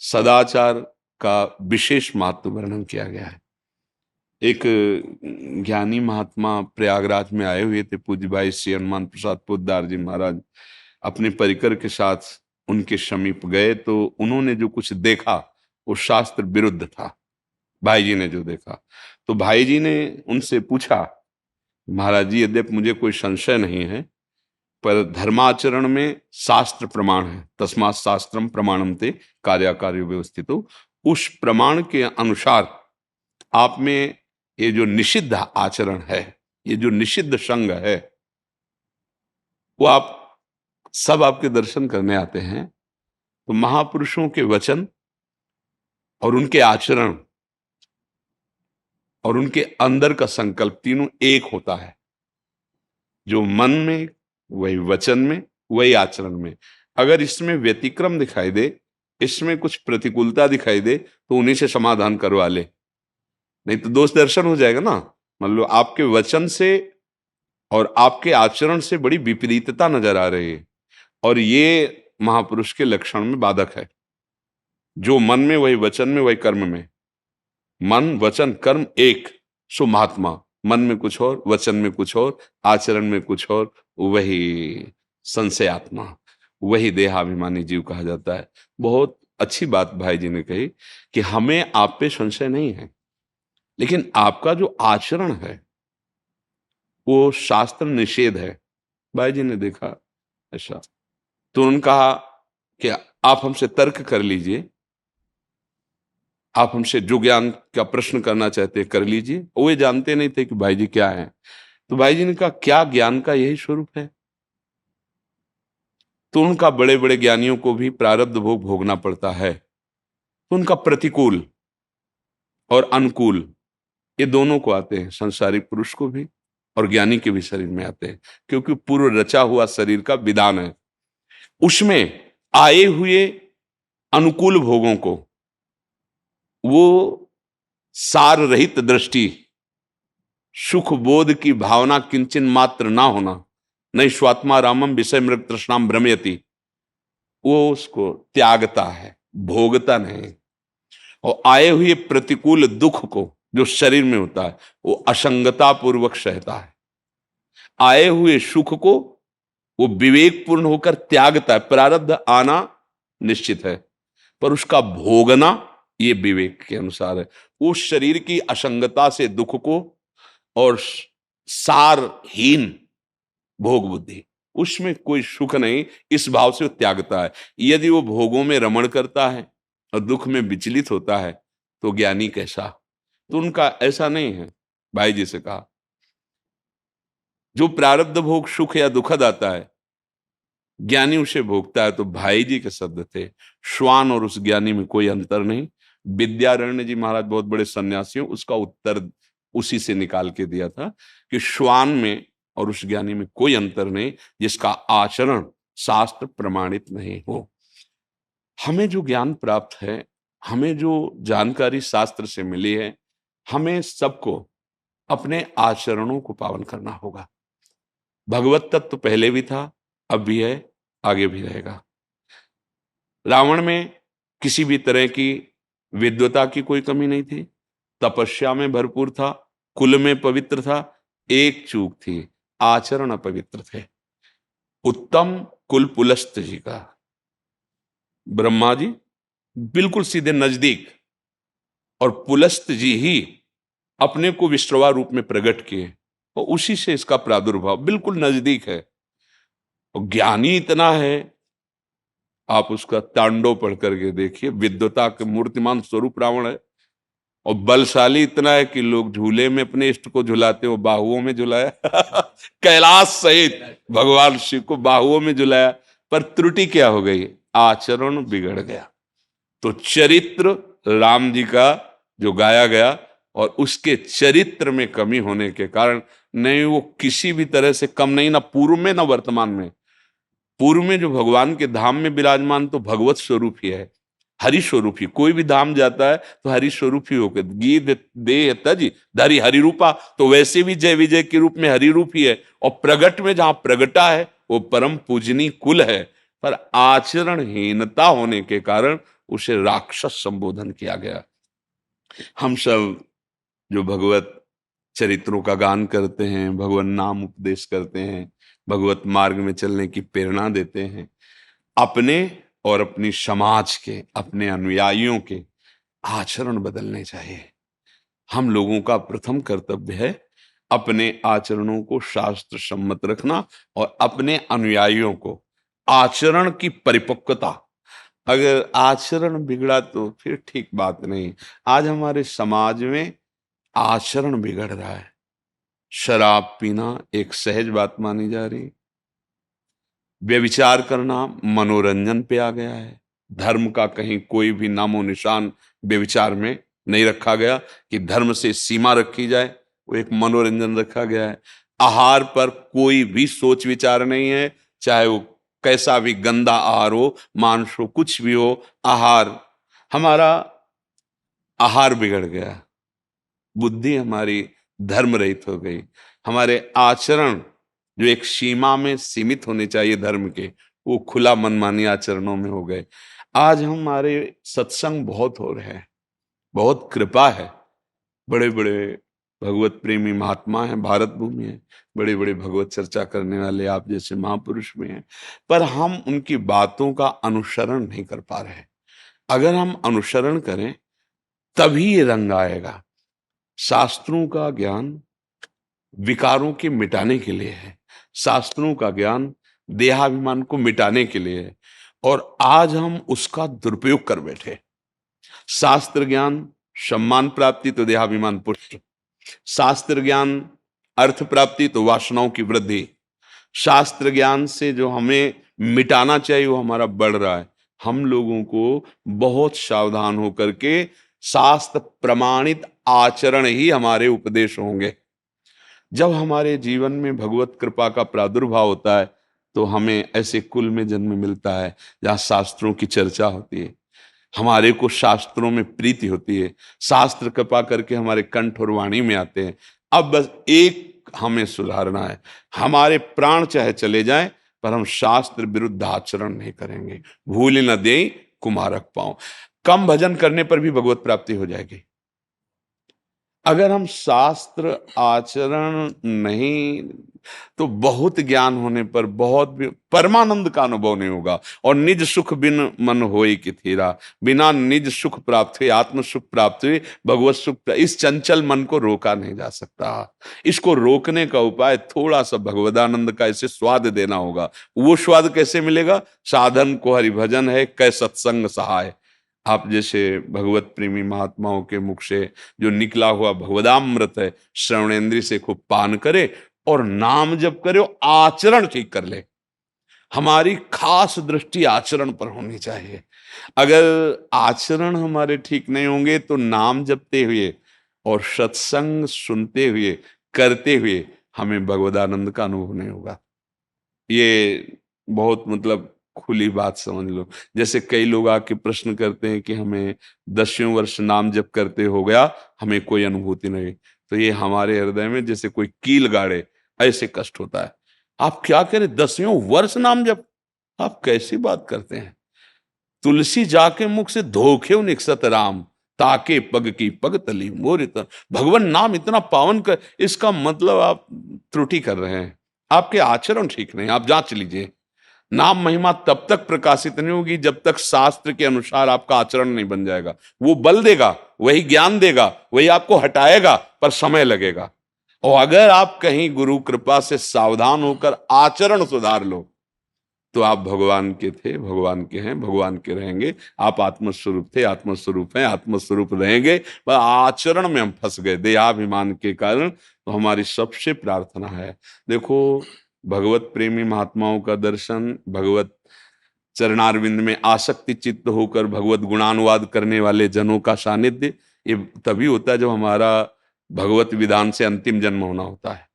सदाचार का विशेष महत्व वर्णन किया गया है। एक ज्ञानी महात्मा प्रयागराज में आए हुए थे, पूज्य भाई श्री हनुमान प्रसाद पोद्दार जी महाराज अपने परिकर के साथ उनके समीप गए तो उन्होंने जो कुछ देखा वो शास्त्र विरुद्ध था। भाई जी ने जो देखा तो भाई जी ने उनसे पूछा, महाराज जी यद्यपि मुझे कोई संशय नहीं है पर धर्माचरण में शास्त्र प्रमाण है, तस्मात् शास्त्रम प्रमाणम ते कार्याकार्य व्यवस्थितो, उस प्रमाण के अनुसार आप में ये जो निषिद्ध आचरण है, ये जो निषिद्ध संग है, वो आप सब आपके दर्शन करने आते हैं तो महापुरुषों के वचन और उनके आचरण और उनके अंदर का संकल्प तीनों एक होता है। जो मन में वही वचन में वही आचरण में, अगर इसमें व्यतिक्रम दिखाई दे, इसमें कुछ प्रतिकूलता दिखाई दे तो उन्हीं से समाधान करवा ले, नहीं तो दोष दर्शन हो जाएगा ना। मान लो आपके वचन से और आपके आचरण से बड़ी विपरीतता नजर आ रही है और ये महापुरुष के लक्षण में बाधक है। जो मन में वही वचन में वही कर्म में, मन वचन कर्म एक, सो महात्मा। मन में कुछ और, वचन में कुछ और, आचरण में कुछ और, वही संशयात्मा, वही देहाभिमानी जीव कहा जाता है। बहुत अच्छी बात भाई जी ने कही कि हमें आप पे संशय नहीं है, लेकिन आपका जो आचरण है वो शास्त्र निषेध है। भाई जी ने देखा ऐसा तो उन्होंने कहा कि आप हमसे तर्क कर लीजिए, आप हमसे जो ज्ञान का प्रश्न करना चाहते हैं कर लीजिए। वो ये जानते नहीं थे कि भाई जी क्या है, तो भाई जी ने कहा क्या ज्ञान का यही स्वरूप है। तो उनका बड़े बड़े ज्ञानियों को भी प्रारब्ध भोग भोगना पड़ता है, तो उनका प्रतिकूल और अनुकूल ये दोनों को आते हैं, संसारिक पुरुष को भी और ज्ञानी के भी शरीर में आते हैं, क्योंकि पूर्व रचा हुआ शरीर का विधान है। उसमें आए हुए अनुकूल भोगों को वो सार रहित दृष्टि, सुख बोध की भावना किंचन मात्र ना होना, नहीं स्वात्मा रामम विषय मृग तृष्णाम भ्रमयति, वो उसको त्यागता है, भोगता नहीं। और आए हुए प्रतिकूल दुख को जो शरीर में होता है वो असंगता पूर्वक सहता है। आए हुए सुख को वो विवेकपूर्ण होकर त्यागता है। प्रारब्ध आना निश्चित है पर उसका भोगना ये विवेक के अनुसार है। उस शरीर की असंगता से दुख को और सारहीन भोग बुद्धि, उसमें कोई सुख नहीं, इस भाव से वो त्यागता है। यदि वो भोगों में रमण करता है और दुख में विचलित होता है तो ज्ञानी कैसा। तो उनका ऐसा नहीं है। भाई जी से कहा जो प्रारब्ध भोग सुख या दुखद आता है ज्ञानी उसे भोगता है। तो भाई जी के शब्द थे, श्वान और उस ज्ञानी में कोई अंतर नहीं। विद्यारण्य जी महाराज बहुत बड़े सन्यासियों, उसका उत्तर उसी से निकाल के दिया था कि श्वान में और उस ज्ञानी में कोई अंतर नहीं जिसका आचरण शास्त्र प्रमाणित नहीं हो। हमें जो ज्ञान प्राप्त है, हमें जो जानकारी शास्त्र से मिली है, हमें सबको अपने आचरणों को पावन करना होगा। भगवत तत्व पहले भी था, अब भी है, आगे भी रहेगा। रावण में किसी भी तरह की विद्वता की कोई कमी नहीं थी, तपस्या में भरपूर था, कुल में पवित्र था। एक चूक थी, आचरण अपवित्र थे। उत्तम कुल पुलस्त जी का, ब्रह्मा जी बिल्कुल सीधे नजदीक, और पुलस्त जी ही अपने को विश्रवा रूप में प्रकट किए, और उसी से इसका प्रादुर्भाव बिल्कुल नजदीक है। और ज्ञानी इतना है, आप उसका तांडव पढ़ करके देखिए, विद्वता के मूर्तिमान स्वरूप रावण है। और बलशाली इतना है कि लोग झूले में अपने इष्ट को झुलाते हो, बाहुओं में झुलाया कैलाश सहित भगवान शिव को बाहुओं में झुलाया। पर त्रुटि क्या हो गई? आचरण बिगड़ गया। तो चरित्र राम जी का जो गाया गया, और उसके चरित्र में कमी होने के कारण, नहीं वो किसी भी तरह से कम नहीं, ना पूर्व में ना वर्तमान में। पूर्व में जो भगवान के धाम में विराजमान तो भगवत स्वरूप ही है, हरि स्वरूप ही। कोई भी धाम जाता है तो हरि स्वरूप ही होकर, गीत देह तज धरि हरि रूपा, तो वैसे भी जय विजय के रूप में हरि रूप ही है। और प्रगट में जहां प्रगटा है वो परम पूजनी कुल है, पर आचरणहीनता होने के कारण उसे राक्षस संबोधन किया गया। हम सब जो भगवत चरित्रों का गान करते हैं, भगवान नाम उपदेश करते हैं, भगवत मार्ग में चलने की प्रेरणा देते हैं, अपने और अपनी समाज के, अपने अनुयायियों के आचरण बदलने चाहिए। हम लोगों का प्रथम कर्तव्य है अपने आचरणों को शास्त्र सम्मत रखना, और अपने अनुयायियों को आचरण की परिपक्वता। अगर आचरण बिगड़ा तो फिर ठीक बात नहीं। आज हमारे समाज में आचरण बिगड़ रहा है। शराब पीना एक सहज बात मानी जा रही, व्यभिचार करना मनोरंजन पे आ गया है। धर्म का कहीं कोई भी नामो निशान व्यभिचार में नहीं रखा गया कि धर्म से सीमा रखी जाए, वो एक मनोरंजन रखा गया है। आहार पर कोई भी सोच विचार नहीं है, चाहे वो कैसा भी गंदा आहार हो, मांस हो, कुछ भी हो। आहार, हमारा आहार बिगड़ गया, बुद्धि हमारी धर्म रहित हो गई, हमारे आचरण जो एक सीमा में सीमित होने चाहिए धर्म के, वो खुला मनमानी आचरणों में हो गए। आज हमारे सत्संग बहुत हो रहे हैं, बहुत कृपा है, बड़े बड़े भगवत प्रेमी महात्मा हैं, भारत भूमि है, बड़े बड़े भगवत चर्चा करने वाले आप जैसे महापुरुष में हैं, पर हम उनकी बातों का अनुसरण नहीं कर पा रहे। अगर हम अनुसरण करें तभी ये रंग आएगा। शास्त्रों का ज्ञान विकारों के मिटाने के लिए है, शास्त्रों का ज्ञान देहाभिमान को मिटाने के लिए है, और आज हम उसका दुरुपयोग कर बैठे। शास्त्र ज्ञान सम्मान प्राप्ति तो देहाभिमान पुष्ट, शास्त्र ज्ञान अर्थ प्राप्ति तो वासनाओं की वृद्धि। शास्त्र ज्ञान से जो हमें मिटाना चाहिए वो हमारा बढ़ रहा है। हम लोगों को बहुत सावधान होकर के शास्त्र प्रमाणित आचरण ही हमारे उपदेश होंगे। जब हमारे जीवन में भगवत कृपा का प्रादुर्भाव होता है तो हमें ऐसे कुल में जन्म मिलता है जहाँ शास्त्रों की चर्चा होती है, हमारे को शास्त्रों में प्रीति होती है, शास्त्र कृपा करके हमारे कंठ और वाणी में आते हैं। अब बस एक हमें सुधारना है, हमारे प्राण चाहे चले जाएं पर हम शास्त्र विरुद्ध आचरण नहीं करेंगे। भूल न दें कुमारक पांव। कम भजन करने पर भी भगवत प्राप्ति हो जाएगी। अगर हम शास्त्र आचरण नहीं, तो बहुत ज्ञान होने पर बहुत भी परमानंद का अनुभव नहीं होगा। और निज सुख बिन मन होई कि थीरा, बिना निज सुख प्राप्त हुए, आत्म सुख प्राप्त हुए, भगवत सुख, इस चंचल मन को रोका नहीं जा सकता। इसको रोकने का उपाय थोड़ा सा भगवदानंद का इसे स्वाद देना होगा। वो स्वाद कैसे मिलेगा? साधन को हरिभजन है, कै सत्संग सहाय। आप जैसे भगवत प्रेमी महात्माओं के मुख से जो निकला हुआ भगवदामृत है, श्रवणेन्द्रिय से खूब पान करे और नाम जप करे, आचरण ठीक कर ले। हमारी खास दृष्टि आचरण पर होनी चाहिए। अगर आचरण हमारे ठीक नहीं होंगे तो नाम जपते हुए और सत्संग सुनते हुए, करते हुए हमें भगवदानंद का अनुभव नहीं होगा। ये बहुत मतलब खुली बात समझ लो। जैसे कई लोग आके प्रश्न करते हैं कि हमें 10वें वर्ष नाम जप करते हो गया, हमें कोई अनुभूति नहीं, तो ये हमारे हृदय में जैसे कोई कील गाड़े ऐसे कष्ट होता है। आप क्या करें, 10वें वर्ष नाम जप, आप कैसी बात करते हैं। तुलसी जाके मुख से धोखे निकसत राम, ताके पग की पग तली मोर इतना। भगवान नाम इतना पावन कर, इसका मतलब आप त्रुटि कर रहे हैं, आपके आचरण ठीक नहीं, आप जांच लीजिए। नाम महिमा तब तक प्रकाशित नहीं होगी जब तक शास्त्र के अनुसार आपका आचरण नहीं बन जाएगा। वो बल देगा, वही ज्ञान देगा, वही आपको हटाएगा, पर समय लगेगा। और अगर आप कहीं गुरु कृपा से सावधान होकर आचरण सुधार लो, तो आप भगवान के थे, भगवान के हैं, भगवान के रहेंगे। आप आत्मस्वरूप थे, आत्मस्वरूप हैं, आत्मस्वरूप रहेंगे। पर आचरण में हम फंस गए देहाभिमान के कारण। तो हमारी सबसे प्रार्थना है, देखो, भगवत प्रेमी महात्माओं का दर्शन, भगवत चरणारविंद में आसक्ति चित्त होकर भगवत गुणानुवाद करने वाले जनों का सानिध्य, ये तभी होता है जब हमारा भगवत विधान से अंतिम जन्म होना होता है।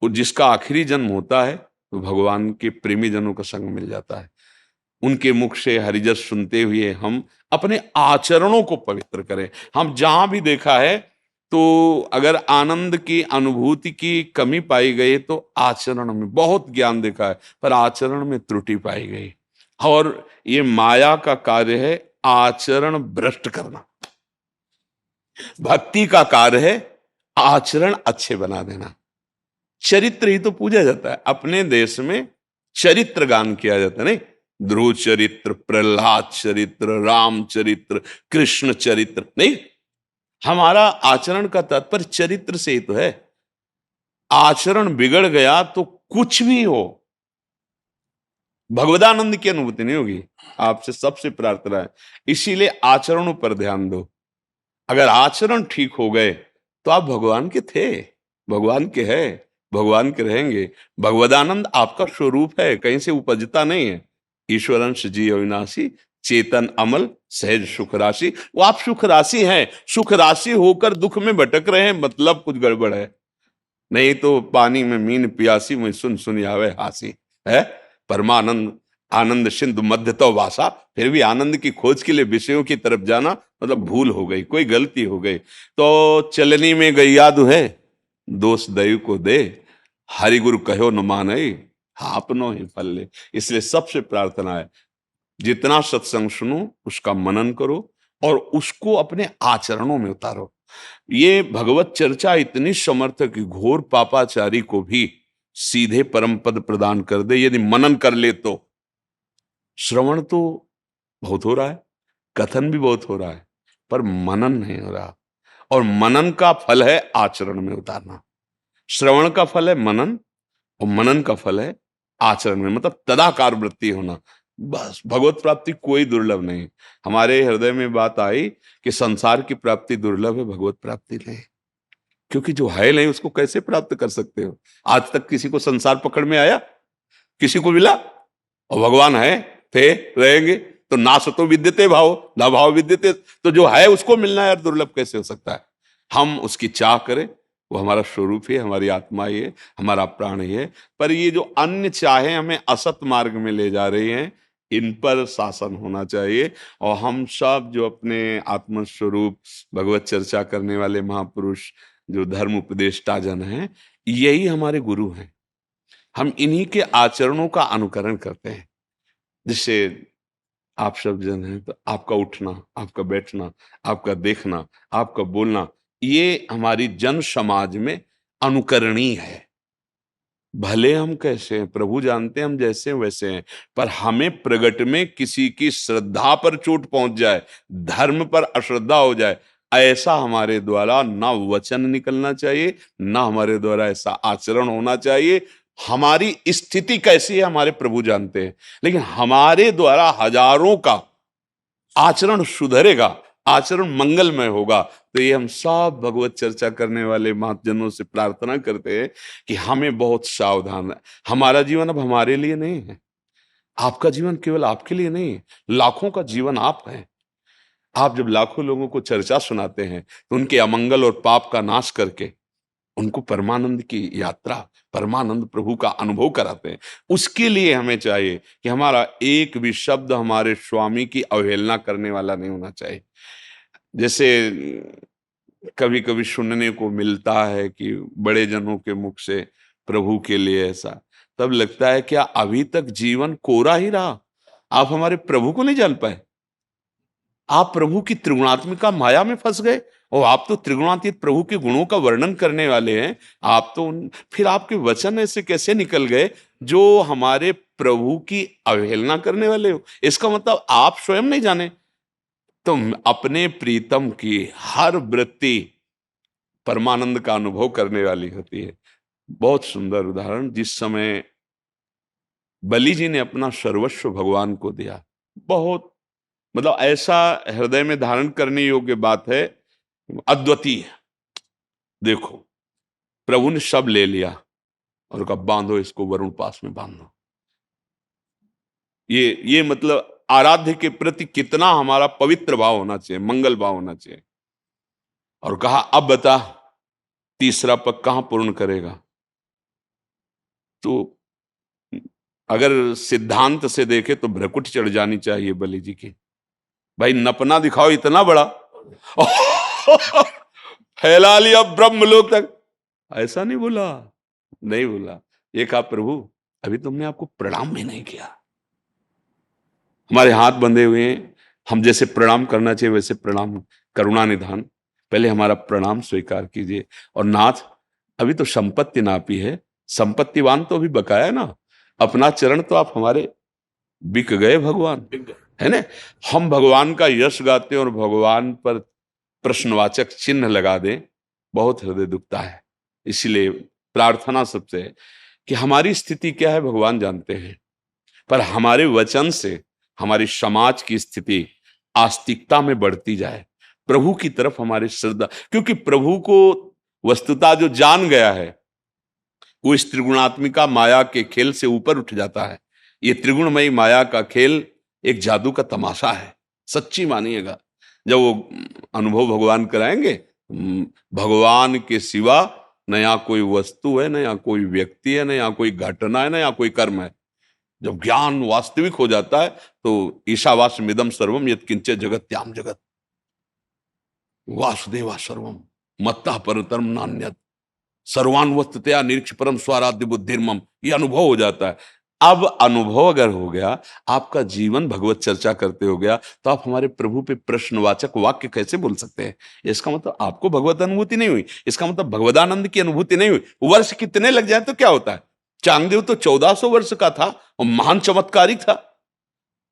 और जिसका आखिरी जन्म होता है तो भगवान के प्रेमी जनों का संग मिल जाता है। उनके मुख से हरिजस सुनते हुए हम अपने आचरणों को पवित्र करें। हम जहां भी देखा है, तो अगर आनंद की अनुभूति की कमी पाई गई तो आचरण में, बहुत ज्ञान देखा है पर आचरण में त्रुटि पाई गई। और ये माया का कार्य है आचरण भ्रष्ट करना, भक्ति का कार्य है आचरण अच्छे बना देना। चरित्र ही तो पूजा जाता है। अपने देश में चरित्र गान किया जाता है, नहीं? ध्रुव चरित्र, प्रहलाद चरित्र, राम चरित्र, कृष्ण चरित्र, नहीं? हमारा आचरण का तात्पर्य चरित्र से ही तो है। आचरण बिगड़ गया तो कुछ भी हो, भगवदानंद की अनुभूति नहीं होगी। आपसे सबसे प्रार्थना है, इसीलिए आचरणों पर ध्यान दो। अगर आचरण ठीक हो गए तो आप भगवान के थे, भगवान के हैं, भगवान के रहेंगे। भगवदानंद आपका स्वरूप है, कहीं से उपजता नहीं है। ईश्वरंश जी अविनाशी, चेतन अमल, सहज सुख राशि। वो आप सुख राशि हैं, सुख राशि होकर दुख में भटक रहे हैं, मतलब कुछ गड़बड़ है। नहीं तो पानी में मीन प्यासी, में सुन सुन आवे हासी है। परमानंद आनंद सिंधु मध्य तो वासा, फिर भी आनंद की खोज के लिए विषयों की तरफ जाना मतलब भूल हो गई, कोई गलती हो गई। तो चलनी में गैया दुहे, दोष दैव को दे, हरि गुरु कहो न माने, आपनो ही फल ले। इसलिए सबसे प्रार्थना है, जितना सत्संग सुनो उसका मनन करो और उसको अपने आचरणों में उतारो। ये भगवत चर्चा इतनी समर्थ है कि घोर पापाचारी को भी सीधे परम पद प्रदान कर दे, यदि मनन कर ले तो। श्रवण तो बहुत हो रहा है, कथन भी बहुत हो रहा है, पर मनन नहीं हो रहा। और मनन का फल है आचरण में उतारना। श्रवण का फल है मनन, और मनन का फल है आचरण में, मतलब तदाकार वृत्ति होना। बस भगवत प्राप्ति कोई दुर्लभ नहीं। हमारे हृदय में बात आई कि संसार की प्राप्ति दुर्लभ है, भगवत प्राप्ति नहीं। क्योंकि जो है नहीं उसको कैसे प्राप्त कर सकते हो। आज तक किसी को संसार पकड़ में आया, किसी को मिला? और भगवान है, थे, रहेंगे तो ना सतो विद्यते भाव, ना भाव विद्यते, तो जो है उसको मिलना यार दुर्लभ कैसे हो सकता है। हम उसकी चाह करें, वो हमारा स्वरूप ही, हमारी आत्मा ही है, हमारा प्राण ही है। पर ये जो अन्य चाहे हमें असत मार्ग में ले जा रही हैं, इन पर शासन होना चाहिए। और हम सब जो अपने आत्मस्वरूप भगवत चर्चा करने वाले महापुरुष, जो धर्म उपदेष्टा जन हैं, यही हमारे गुरु हैं। हम इन्हीं के आचरणों का अनुकरण करते हैं। जिससे आप सब जन हैं तो आपका उठना, आपका बैठना, आपका देखना, आपका बोलना, ये हमारी जन समाज में अनुकरणीय है। भले हम कैसे हैं प्रभु जानते हैं, हम जैसे हैं वैसे हैं, पर हमें प्रगट में किसी की श्रद्धा पर चोट पहुंच जाए, धर्म पर अश्रद्धा हो जाए, ऐसा हमारे द्वारा ना वचन निकलना चाहिए, ना हमारे द्वारा ऐसा आचरण होना चाहिए। हमारी स्थिति कैसी है हमारे प्रभु जानते हैं, लेकिन हमारे द्वारा हजारों का आचरण सुधरेगा, आचरण मंगलमय होगा। तो ये हम सब भगवत चर्चा करने वाले महाजनों से प्रार्थना करते हैं कि हमें बहुत सावधान है। हमारा जीवन अब हमारे लिए नहीं है, आपका जीवन केवल आपके लिए नहीं है, लाखों का जीवन आप है। आप जब लाखों लोगों को चर्चा सुनाते हैं तो उनके अमंगल और पाप का नाश करके उनको परमानंद की यात्रा, परमानंद प्रभु का अनुभव कराते हैं। उसके लिए हमें चाहिए कि हमारा एक भी शब्द हमारे स्वामी की अवहेलना करने वाला नहीं होना चाहिए। जैसे कभी कभी सुनने को मिलता है कि बड़े जनों के मुख से प्रभु के लिए ऐसा, तब लगता है क्या अभी तक जीवन कोरा ही रहा? आप हमारे प्रभु को नहीं जान पाए, आप प्रभु की त्रिगुणात्मिका माया में फंस गए। और आप तो त्रिगुणातीत प्रभु के गुणों का वर्णन करने वाले हैं, आप तो फिर आपके वचन ऐसे कैसे निकल गए जो हमारे प्रभु की अवहेलना करने वाले हो? इसका मतलब आप स्वयं नहीं जाने। तो अपने प्रीतम की हर वृत्ति परमानंद का अनुभव करने वाली होती है। बहुत सुंदर उदाहरण, जिस समय बलि जी ने अपना सर्वस्व भगवान को दिया, बहुत मतलब ऐसा हृदय में धारण करने योग्य बात है, अद्वितीय। देखो, प्रभु ने सब ले लिया और कहा बांधो इसको, वरुण पास में बांधो। ये मतलब आराध्य के प्रति कितना हमारा पवित्र भाव होना चाहिए, मंगल भाव होना चाहिए। और कहा अब बता तीसरा पग कहां पूर्ण करेगा? तो अगर सिद्धांत से देखे तो भ्रकुट चढ़ जानी चाहिए बलि जी की। भाई नपना दिखाओ इतना बड़ा, फैला लिया ब्रह्मलोक तक। ऐसा नहीं बोला, नहीं बोला। ये कहा प्रभु अभी तुमने आपको प्रणाम भी नहीं किया, हमारे हाथ बंधे हुए हैं, हम जैसे प्रणाम करना चाहिए वैसे प्रणाम, करुणा निधान, पहले हमारा प्रणाम स्वीकार कीजिए। और नाथ अभी तो संपत्ति नापी है, संपत्तिवान तो अभी बकाया है ना, अपना चरण तो आप हमारे बिक गए भगवान, है ना। हम भगवान का यश गाते हैं और भगवान पर प्रश्नवाचक चिन्ह लगा दें, बहुत हृदय दुखता है। इसलिए प्रार्थना सबसे है कि हमारी स्थिति क्या है भगवान जानते हैं, पर हमारे वचन से हमारी समाज की स्थिति आस्तिकता में बढ़ती जाए, प्रभु की तरफ हमारी श्रद्धा। क्योंकि प्रभु को वस्तुतः जो जान गया है वो इस त्रिगुणात्मिका माया के खेल से ऊपर उठ जाता है। ये त्रिगुणमयी माया का खेल एक जादू का तमाशा है, सच्ची मानिएगा। जब वो अनुभव भगवान कराएंगे, भगवान के सिवा न यहाँ कोई वस्तु है, न यहाँ कोई व्यक्ति है, न यहाँ कोई घटना है, न यहाँ कोई कर्म है। जब ज्ञान वास्तविक हो जाता है तो ईशावास्यमिदं सर्वम यत्किंचित् जगत्याम जगत वासुदेवा सर्वम मत्तः परतरम नान्यत् सर्वान् वस्तुतया निरीक्ष परम स्वाराध्य बुद्धिर्मम, ये अनुभव हो जाता है। अब अनुभव अगर हो गया, आपका जीवन भगवत चर्चा करते हो गया, तो आप हमारे प्रभु पे प्रश्नवाचक वाक्य कैसे बोल सकते हैं? इसका मतलब आपको भगवत अनुभूति नहीं हुई, इसका मतलब भगवदानंद की अनुभूति नहीं हुई। वर्ष कितने लग जाए तो क्या होता है? चांगदेव तो 1400 वर्ष का था और महान चमत्कारी था,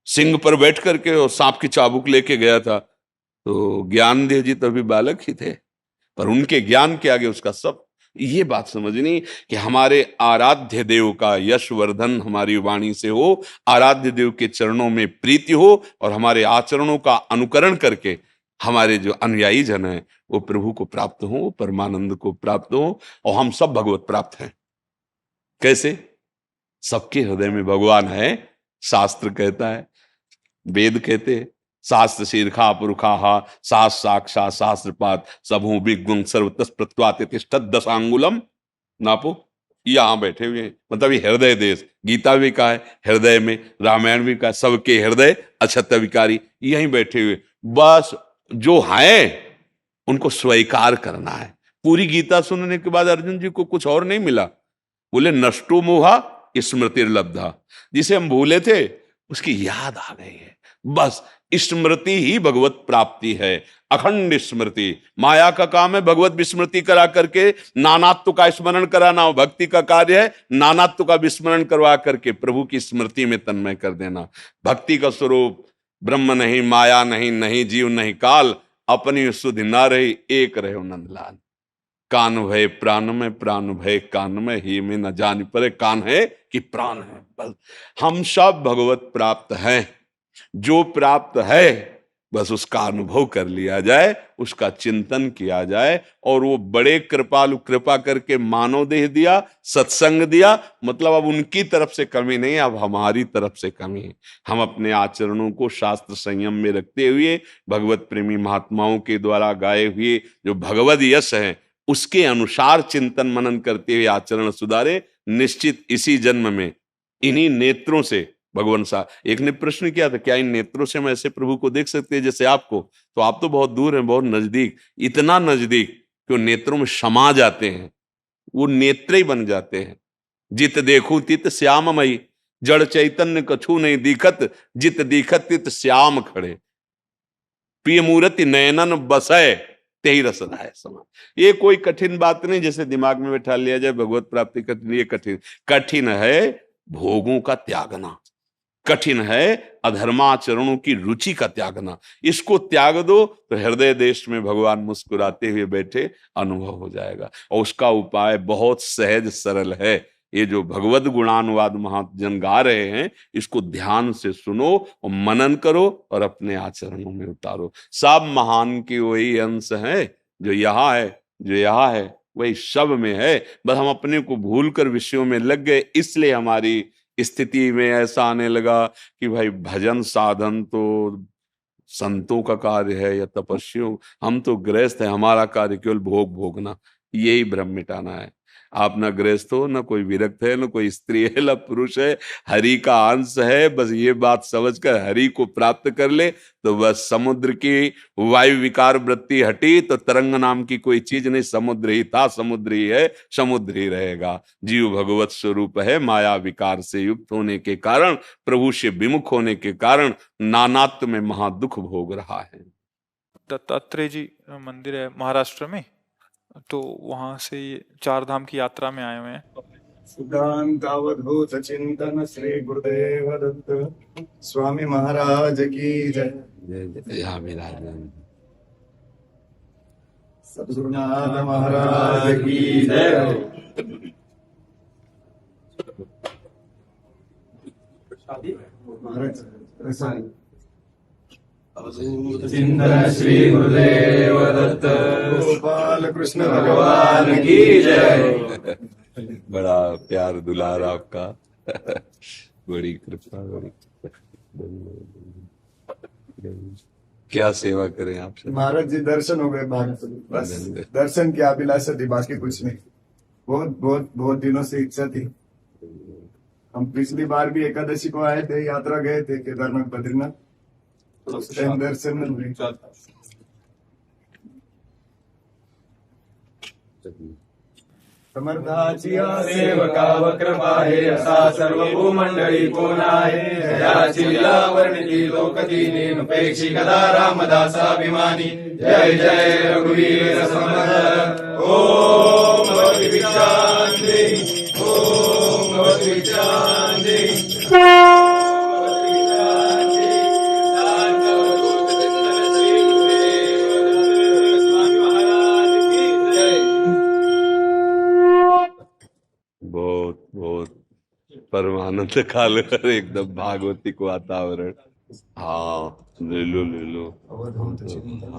सिंह पर बैठ करके और सांप की चाबुक लेके गया था। तो ज्ञानदेव जी तो अभी बालक ही थे, पर उनके ज्ञान के आगे उसका सब। ये बात समझनी कि हमारे आराध्य देव का यशवर्धन हमारी वाणी से हो, आराध्य देव के चरणों में प्रीति हो और हमारे आचरणों का अनुकरण करके हमारे जो अनुयायी जन हैं वो प्रभु को प्राप्त हो, परमानंद को प्राप्त हो, और हम सब भगवत प्राप्त हैं। कैसे? सबके हृदय में भगवान है। शास्त्र कहता है, वेद कहते हैं, शास्त्र शीर्षा पुरुषा शास्त्र साक्षात् शास्त्रपात सबहु विगुण सर्वतस प्रत्वात तिष्ठत दशांगुलम। नापो, यहां बैठे हुए हैं, मतलब ये हृदय देश। गीता भी कहा है हृदय में, रामायण भी कहा है सबके हृदय अक्षत विकारी, यहीं बैठे हुए। बस जो है उनको स्वीकार करना है। पूरी गीता सुनने के बाद अर्जुन जी को कुछ और नहीं मिला, बोले नष्टो मोहा स्मृतिर्लब्धा, जिसे हम भूले थे उसकी याद आ गई है। बस स्मृति ही भगवत प्राप्ति है, अखंड स्मृति। माया का काम है भगवत विस्मृति करा करके नानात्व का स्मरण कराना, भक्ति का कार्य है नानात्व का विस्मरण करवा करके प्रभु की स्मृति में तन्मय कर देना। भक्ति का स्वरूप ब्रह्म नहीं, माया नहीं, नहीं जीव नहीं काल, अपनी सुधि ना रही एक रहे नंदलाल। कान भय प्राण में, प्राण भय कान में, ही में न जान परे कान है कि प्राण है। बस हम सब भगवत प्राप्त हैं, जो प्राप्त है बस उसका अनुभव कर लिया जाए, उसका चिंतन किया जाए। और वो बड़े कृपालु, कृपा करके मानव देह दिया, सत्संग दिया, मतलब अब उनकी तरफ से कमी नहीं, अब हमारी तरफ से कमी है। हम अपने आचरणों को शास्त्र संयम में रखते हुए भगवत प्रेमी महात्माओं के द्वारा गाए हुए जो भगवत यश है उसके अनुसार चिंतन मनन करते हुए आचरण सुधारे। निश्चित इसी जन्म में इन्हीं नेत्रों से भगवान सा, एक ने प्रश्न किया था क्या इन नेत्रों से हम ऐसे प्रभु को देख सकते हैं जैसे आपको? तो आप तो बहुत दूर हैं, बहुत नजदीक, इतना नजदीक कि वो नेत्रों में समा जाते हैं, वो नेत्र ही बन जाते हैं। जित देखू तित श्याममयी, जड़ चैतन्य कछु नहीं दिखत, जित दिखत तित श्याम खड़े, प्रिय मूर्ति नयनन बसय, तेहि रस रहाय समा। ये कोई कठिन बात नहीं, जैसे दिमाग में बैठा लिया जाए भगवत प्राप्ति कठिन, ये कठिन है भोगों का त्यागना, कठिन है अधर्माचरणों की रुचि का त्यागना। इसको त्याग दो तो हृदय देश में भगवान मुस्कुराते हुए बैठे अनुभव हो जाएगा। और उसका उपाय बहुत सहज सरल है। ये जो भगवत गुणानुवाद महाजन गा रहे हैं, इसको ध्यान से सुनो और मनन करो और अपने आचरणों में उतारो। सब महान की वही अंश है, जो यहाँ है, जो यहाँ है वही सब में है। बस हम अपने को भूलकर विषयों में लग गए, इसलिए हमारी स्थिति में ऐसा आने लगा कि भाई भजन साधन तो संतों का कार्य है या तपस्वियों, हम तो गृहस्थ है, हमारा कार्य केवल भोग भोगना। यही भ्रम मिटाना है। आप ना गृहस्थ हो, ना कोई विरक्त है, ना कोई स्त्री है, ना पुरुष है, हरि का अंश है। बस ये बात समझकर हरि को प्राप्त कर ले तो बस समुद्र की वायु विकार वृत्ति हटी तो तरंग नाम की कोई चीज नहीं। समुद्र ही था, समुद्र ही है, समुद्र ही रहेगा। जीव भगवत स्वरूप है, माया विकार से युक्त होने के कारण, प्रभु से विमुख होने के कारण नानात्व में महादुख भोग रहा है। दत्तात्रेय जी मंदिर है महाराष्ट्र में, तो वहां से ये चार धाम की यात्रा में आए हुए हैं। सिद्धांतावधूत चिंतन श्री गुरुदेव दत्त स्वामी महाराज की जय। यहाँ विराजमान सद्गुरुनाथ महाराज की जय। महाराज चिंतन श्री गुरुदेव दत्त गोपाल कृष्ण भगवान की जय। बड़ा प्यार दुलार आपका, बड़ी कृपा, क्या सेवा करें आपसे। महाराज जी दर्शन हो गए, बस दर्शन की अभिलाषा थी, बाकी कुछ नहीं। बहुत बहुत बहुत दिनों से इच्छा थी। हम पिछली बार भी एकादशी को आए थे, यात्रा गए थे केदारनाथ बद्रीनाथ, उस टाइम दर्शन नहीं हुए। समर्थाची सेवका वक्रपा हे असा सर्व भूमंडळी कोण आहे, जयाची लीला वर्णिती लोकदीनी नुपेक्षी कदा रामदासाभिमानी। जय जय रघुवीर समर्थ। ओम भगवती विद्यान्ते, ओम भगवती विद्यान्ते। बहुत बहुत परमानंद काल एकदम भागवती को वातावरण। हाँ ले लो ले लो।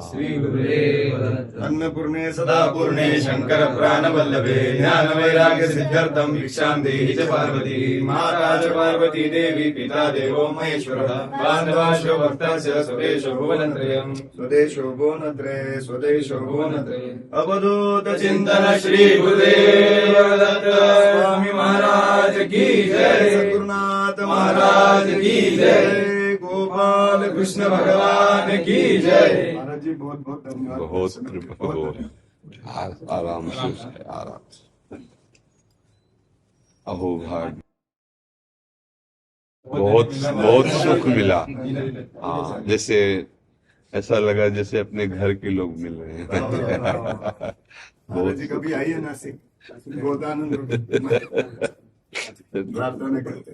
श्री गुरुदेव दत्त। अन्नपूर्णे सदा पूर्णे शंकर प्राण वल्लभे, ज्ञान वैराग्य सिद्ध्यर्थम भिक्षां देहि च पार्वती। माता च पार्वती देवी, पिता देवो महेश्वरः, बान्धवाश्च भक्ताश्च स्वदेशो भुवनत्रयम्। स्वदेशो भुवनत्रये, स्वदेशो भुवनत्रये। अवधूत चिंतन श्री गुरुदेव दत्त स्वामी महाराज की जय। सद्गुरुनाथ महाराज की जय। गोपाल कृष्ण भगवान की जय। महाराज जी बहुत बहुत धन्यवाद। बहुत कृपा, बहुत आराम से, आराम से। अहो भाग्य, बहुत बहुत सुख मिला। हाँ, जैसे ऐसा लगा जैसे अपने घर के लोग मिल रहे हैं। महाराज जी कभी आइए नासिक, बहुत आनंद प्रार्थना करते।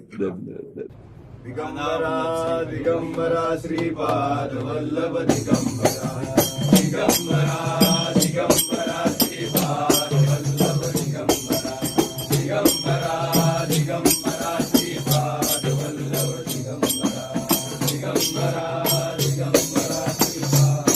दिगंबरा दिगंबरा श्रीपाद वल्लभ दिगंबरा, दिगंबरा दिगंबरा श्रीपाद वल्लभ दिगंबरा, दिगंबरा दिगंबरा श्रीपाद वल्लभ दिगंबरा, दिगंबरा दिगंबरा श्रीपाद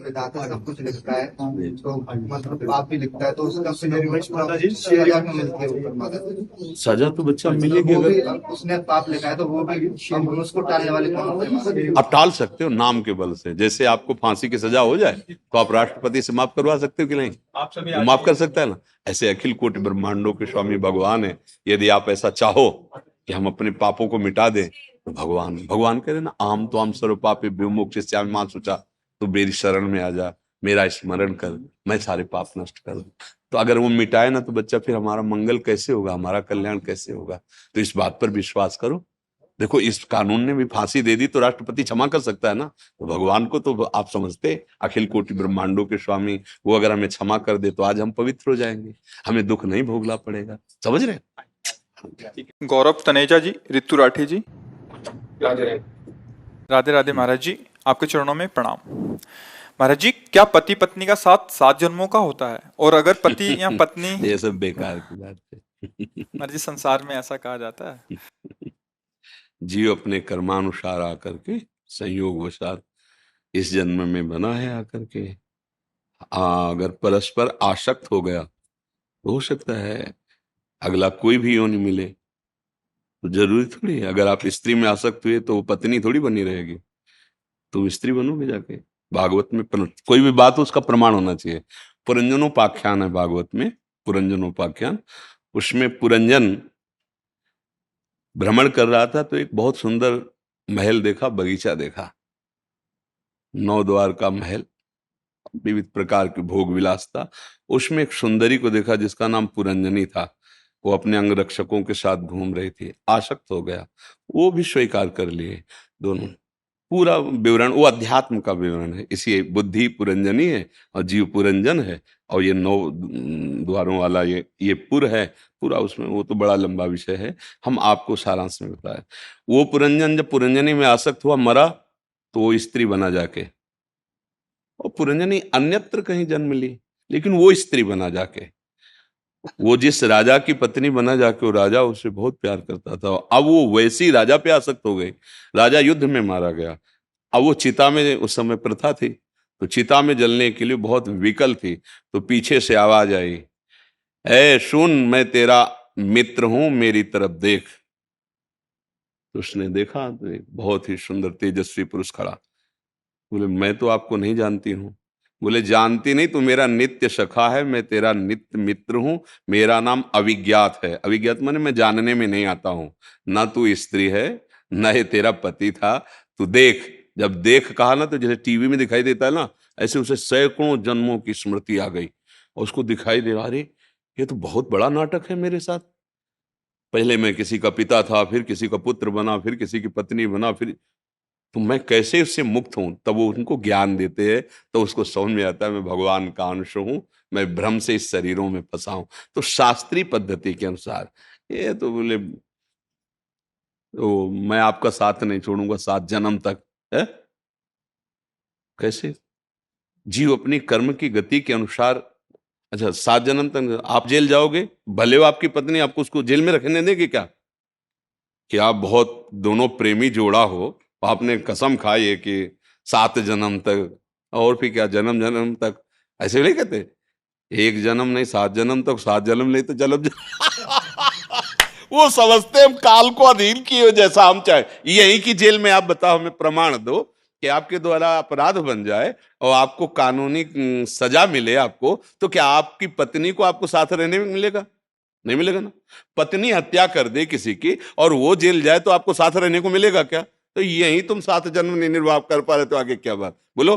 विधाता सब कुछ लिखता है, तो मतलब पाप भी लिखता है, तो उसका शेयर में मिलती है। सजा तो बच्चा मिलेगी। अगर उसने पाप लिखा है तो वो भी हम उसको टालने वाले कौन होते हैं? आप टाल सकते हो नाम के बल से। जैसे आपको फांसी की सजा हो जाए तो आप राष्ट्रपति से माफ करवा सकते हो कि नहीं? आप सभी वो माफ कर सकता है ना। ऐसे अखिल कोटि ब्रह्मांडों के स्वामी भगवान है। यदि आप ऐसा चाहो कि हम अपने पापों को मिटा दें, तो भगवान भगवान कह रहे ना, आम तो हम सर्व पापे विमुक्त मां सोचा, तो मेरी शरण में आ जा, मेरा स्मरण कर, मैं सारे पाप नष्ट कर दूं। तो अगर वो मिटाए ना, तो बच्चा फिर हमारा मंगल कैसे होगा, हमारा कल्याण कैसे होगा? तो इस बात पर विश्वास करो। देखो, इस कानून ने भी फांसी दे दी तो राष्ट्रपति क्षमा कर सकता है ना, तो भगवान को तो आप समझते, अखिल कोटि ब्रह्मांडों के स्वामी, वो अगर हमें क्षमा कर दे तो आज हम पवित्र हो जाएंगे, हमें दुख नहीं भोगना पड़ेगा। समझ रहे? गौरव तनेजा जी, ऋतु राठी जी, राधे राधे राधे महाराज जी, आपके चरणों में प्रणाम। महाराज जी, क्या पति पत्नी का साथ 7 जन्मों का होता है? और अगर पति या पत्नी ये सब बेकार की बात है। महाराज जी, संसार में ऐसा कहा जाता है। जीव अपने कर्मानुसार आकर के संयोग वशात इस जन्म में बना है आकर के। अगर परस्पर आसक्त हो गया तो हो सकता है अगला कोई भी योनि मिले, तो जरूरी थोड़ी है अगर आप स्त्री में आसक्त हुए तो वो पत्नी थोड़ी बनी रहेगी, तुम स्त्री बनोगे जाके। भागवत में कोई भी बात हो उसका प्रमाण होना चाहिए। पुरंजनोपाख्यान है भागवत में, पुरंजनोपाख्यान, उसमें पुरंजन भ्रमण कर रहा था तो एक बहुत सुंदर महल देखा, बगीचा देखा, 9 द्वार का महल, विविध प्रकार के भोग विलास था। उसमें एक सुंदरी को देखा जिसका नाम पुरंजनी था। वो अपने अंग रक्षकों के साथ घूम रही थी, आसक्त हो गया, वो भी स्वीकार कर लिए दोनों। पूरा विवरण वो अध्यात्म का विवरण है, इसी बुद्धि पुरंजनी है और जीव पुरंजन है, और ये 9 द्वारों वाला ये पुर है पूरा, उसमें वो तो बड़ा लंबा विषय है, हम आपको सारांश में बताए। वो पुरंजन जब पुरंजनी में आसक्त हुआ, मरा, तो वो स्त्री बना जाके, और पुरंजनी अन्यत्र कहीं जन्म ली, लेकिन वो स्त्री बना जाके। वो जिस राजा की पत्नी बना जाके, वो राजा उससे बहुत प्यार करता था, अब वो वैसी राजा पे आसक्त हो गई, राजा युद्ध में मारा गया। अब वो चिता में, उस समय प्रथा थी, तो चिता में जलने के लिए बहुत विकल थी, तो पीछे से आवाज आई, ए सुन, मैं तेरा मित्र हूं, मेरी तरफ देख। तो उसने देखा तो एक बहुत ही सुंदर तेजस्वी पुरुष खड़ा। बोले, मैं तो आपको नहीं जानती हूं। बोले, जानती नहीं तो मेरा नित्य सखा है, मैं तेरा नित्य मित्र हूं, मेरा नाम अविज्ञात है। अविज्ञात माने मैं जानने में नहीं आता हूं, ना तू स्त्री है ना ये तेरा पति था, तू देख। जब देख कहा ना, तो जैसे टीवी में दिखाई देता है ना, ऐसे उसे सैकड़ों जन्मों की स्मृति आ गई, और उसको दिखाई दे रहा, अरे ये तो बहुत बड़ा नाटक है मेरे साथ। पहले मैं किसी का पिता था, फिर किसी का पुत्र बना, फिर किसी की पत्नी बना, फिर तो मैं कैसे उससे मुक्त हूं? तब वो उनको ज्ञान देते हैं, तो उसको समझ में आता है मैं भगवान का अंश हूं, मैं भ्रम से इस शरीरों में फंसा हूं। तो शास्त्रीय पद्धति के अनुसार ये तो बोले, तो मैं आपका साथ नहीं छोड़ूंगा 7 जन्म तक है। कैसे? जीव अपनी कर्म की गति के अनुसार, अच्छा 7 जन्म तक आप जेल जाओगे, भले वो आपकी पत्नी, आपको उसको जेल में रखने देंगे क्या? कि आप बहुत दोनों प्रेमी जोड़ा हो, आपने कसम खाई है कि 7 जन्म तक, और फिर क्या जन्म जन्म तक, ऐसे नहीं कहते, 1 जन्म नहीं 7 जन्म तक, 7 जन्म नहीं तो जन्म वो समझते हम काल को अधीन किए जैसा हम चाहे। यही की जेल में आप बताओ, हमें प्रमाण दो कि आपके द्वारा अपराध बन जाए और आपको कानूनी सजा मिले आपको, तो क्या आपकी पत्नी को आपको साथ रहने में मिलेगा? नहीं मिलेगा ना। पत्नी हत्या कर दे किसी की और वो जेल जाए तो आपको साथ रहने को मिलेगा क्या? तो यही तुम 7 जन्म नहीं निर्वाह कर पा रहे तो आगे क्या बात? बोलो,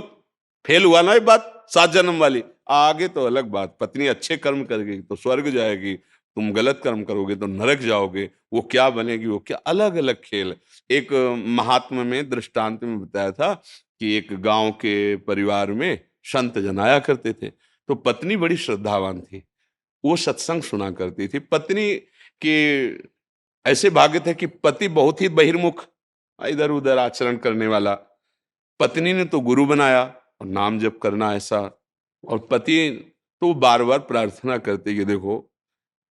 फेल हुआ ना ये बात 7 जन्म वाली। आगे तो अलग बात, पत्नी अच्छे कर्म करेगी तो स्वर्ग जाएगी, तुम गलत कर्म करोगे तो नरक जाओगे, वो क्या बनेगी, वो क्या, अलग अलग खेल। एक महात्मा में दृष्टांत में बताया था कि एक गांव के परिवार में संत जन आया करते थे, तो पत्नी बड़ी श्रद्धावान थी, वो सत्संग सुना करती थी। पत्नी के ऐसे भाग्य थे कि पति बहुत ही बहिर्मुख, इधर उधर आचरण करने वाला, पत्नी ने तो गुरु बनाया और नाम जप करना ऐसा, और पति तो बार बार प्रार्थना करते कि देखो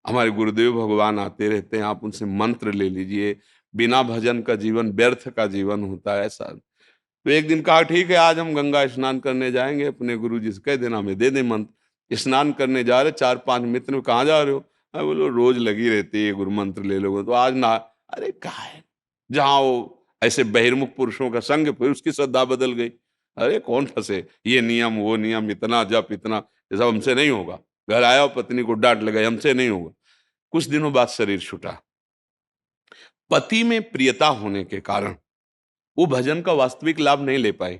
हमारे गुरुदेव भगवान आते रहते हैं, आप उनसे मंत्र ले लीजिए, बिना भजन का जीवन व्यर्थ का जीवन होता है ऐसा। तो एक दिन कहा, ठीक है आज हम गंगा स्नान करने जाएंगे, अपने गुरु जी से कह देना हमें दे दे मंत्र। स्नान करने जा रहे, 4-5 मित्र, कहाँ जा रहे हो? मैं बोलो रोज लगी रहती है गुरु मंत्र ले लोगे तो आज ना। अरे कहा है, जहाँ वो ऐसे बहिर्मुख पुरुषों का संग, फिर उसकी श्रद्धा बदल गई। अरे कौन फंसे, ये नियम वो नियम, इतना जप इतना, ये सब हमसे नहीं होगा। घर आया और पत्नी को डांट लगाई, हमसे नहीं होगा। कुछ दिनों बाद शरीर छूटा, पति में प्रियता होने के कारण वो भजन का वास्तविक लाभ नहीं ले पाई।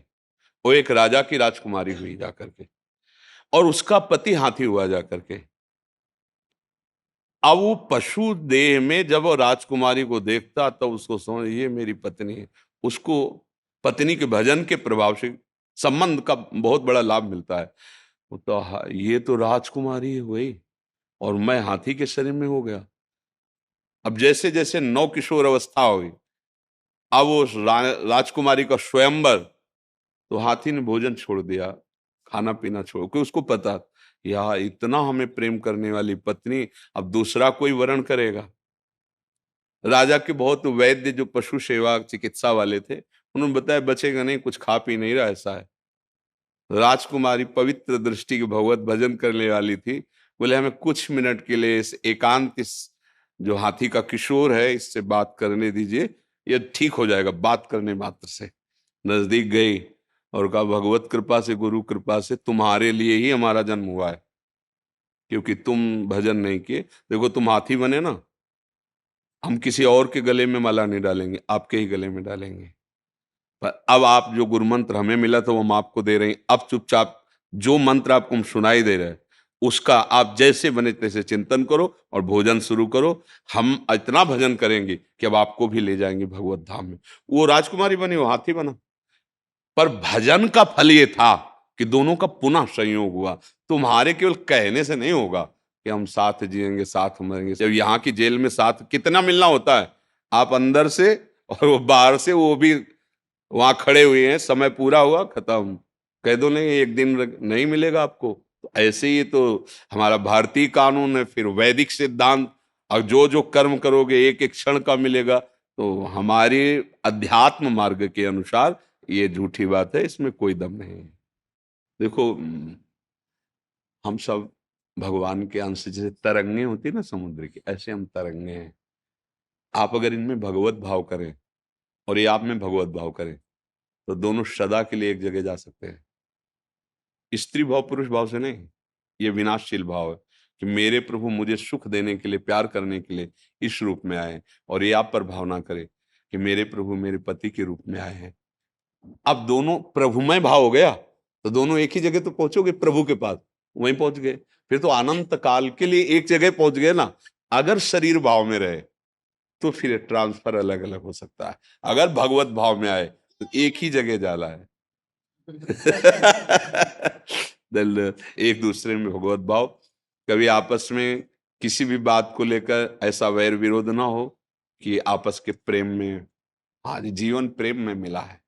वो एक राजा की राजकुमारी हुई जाकर के, और उसका पति हाथी हुआ जाकर के। अब वो पशु देह में जब वो राजकुमारी को देखता तब उसको समझ ये मेरी पत्नी है। उसको पत्नी के भजन के प्रभाव से संबंध का बहुत बड़ा लाभ मिलता है। वो तो ये तो राजकुमारी हुई और मैं हाथी के शरीर में हो गया। अब जैसे जैसे नौ किशोर अवस्था हुई, अब वो राजकुमारी का स्वयंवर, तो हाथी ने भोजन छोड़ दिया, खाना पीना छोड़, क्योंकि उसको पता यार इतना हमें प्रेम करने वाली पत्नी अब दूसरा कोई वरण करेगा। राजा के बहुत वैद्य जो पशु सेवा चिकित्सा वाले थे, उन्होंने बताया बचेगा नहीं, कुछ खा पी नहीं रहा, ऐसा है। राजकुमारी पवित्र दृष्टि की भगवत भजन करने वाली थी, बोले हमें कुछ मिनट के लिए इस एकांत, इस जो हाथी का किशोर है इससे बात करने दीजिए, ये ठीक हो जाएगा बात करने मात्र से। नजदीक गई और कहा भगवत कृपा से, गुरु कृपा से तुम्हारे लिए ही हमारा जन्म हुआ है, क्योंकि तुम भजन नहीं किए। देखो तुम हाथी बने ना, हम किसी और के गले में माला नहीं डालेंगे, आपके ही गले में डालेंगे। पर अब आप जो गुरु मंत्र हमें मिला था वो हम आपको दे रहे हैं। अब चुपचाप जो मंत्र आपको हम सुनाई दे रहे हैं उसका आप जैसे बने तैसे चिंतन करो और भोजन शुरू करो। हम इतना भजन करेंगे कि अब आपको भी ले जाएंगे भगवत धाम में। वो राजकुमारी बनी, वो हाथी बना। पर भजन का फल ये था कि दोनों का पुनः संयोग हुआ। तुम्हारे केवल कहने से नहीं होगा कि हम साथ जिएंगे साथ मरेंगे। जब यहाँ की जेल में साथ कितना मिलना होता है, आप अंदर से और वो बाहर से, वो भी वहां खड़े हुए हैं, समय पूरा हुआ खत्म, कह दो नहीं एक दिन नहीं मिलेगा आपको। तो ऐसे ही तो हमारा भारतीय कानून है, फिर वैदिक सिद्धांत, और जो जो कर्म करोगे एक एक क्षण का मिलेगा। तो हमारे अध्यात्म मार्ग के अनुसार ये झूठी बात है, इसमें कोई दम नहीं है। देखो हम सब भगवान के अंश, जैसे तरंगे होती है ना समुद्र की, ऐसे हम तरंगे हैं। आप अगर इनमें भगवत भाव करें और ये आप में भगवत भाव करें तो दोनों सदा के लिए एक जगह जा सकते हैं। स्त्री भाव पुरुष भाव से नहीं, ये विनाशशील भाव है कि मेरे प्रभु मुझे सुख देने के लिए, प्यार करने के लिए इस रूप में आए, और ये आप पर भावना करे कि मेरे प्रभु मेरे पति के रूप में आए हैं। अब दोनों प्रभुमय भाव हो गया तो दोनों एक ही जगह तो पहुंचोगे, प्रभु के पास, वहीं पहुंच गए। फिर तो अनंत काल के लिए एक जगह पहुंच गए ना। अगर शरीर भाव में रहे तो फिर ट्रांसफर अलग अलग हो सकता है। अगर भगवत भाव में आए तो एक ही जगह जाला है। एक दूसरे में भगवत भाव, कभी आपस में किसी भी बात को लेकर ऐसा वैर विरोध ना हो कि आपस के प्रेम में, आज जीवन प्रेम में मिला है।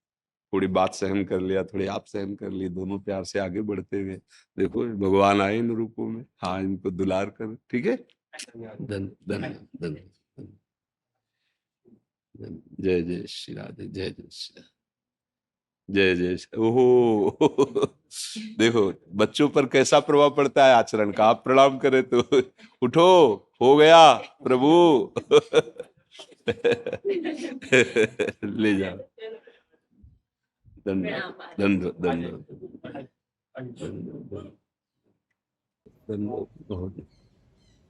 थोड़ी बात सहन कर लिया, थोड़ी आप सहन कर ली, दोनों प्यार से आगे बढ़ते हुए देखो भगवान आए इन रूपों में। हाँ, इनको दुलार कर, ठीक है। धन धन धन जय जय श्री राधे, जय जय श्री राधे, जय जय। ओहो देखो बच्चों पर कैसा प्रभाव पड़ता है आचरण का। आप प्रणाम करें तो उठो, हो गया प्रभु। ले जाओ, धन्यवाद धन्यवाद धन्यवाद।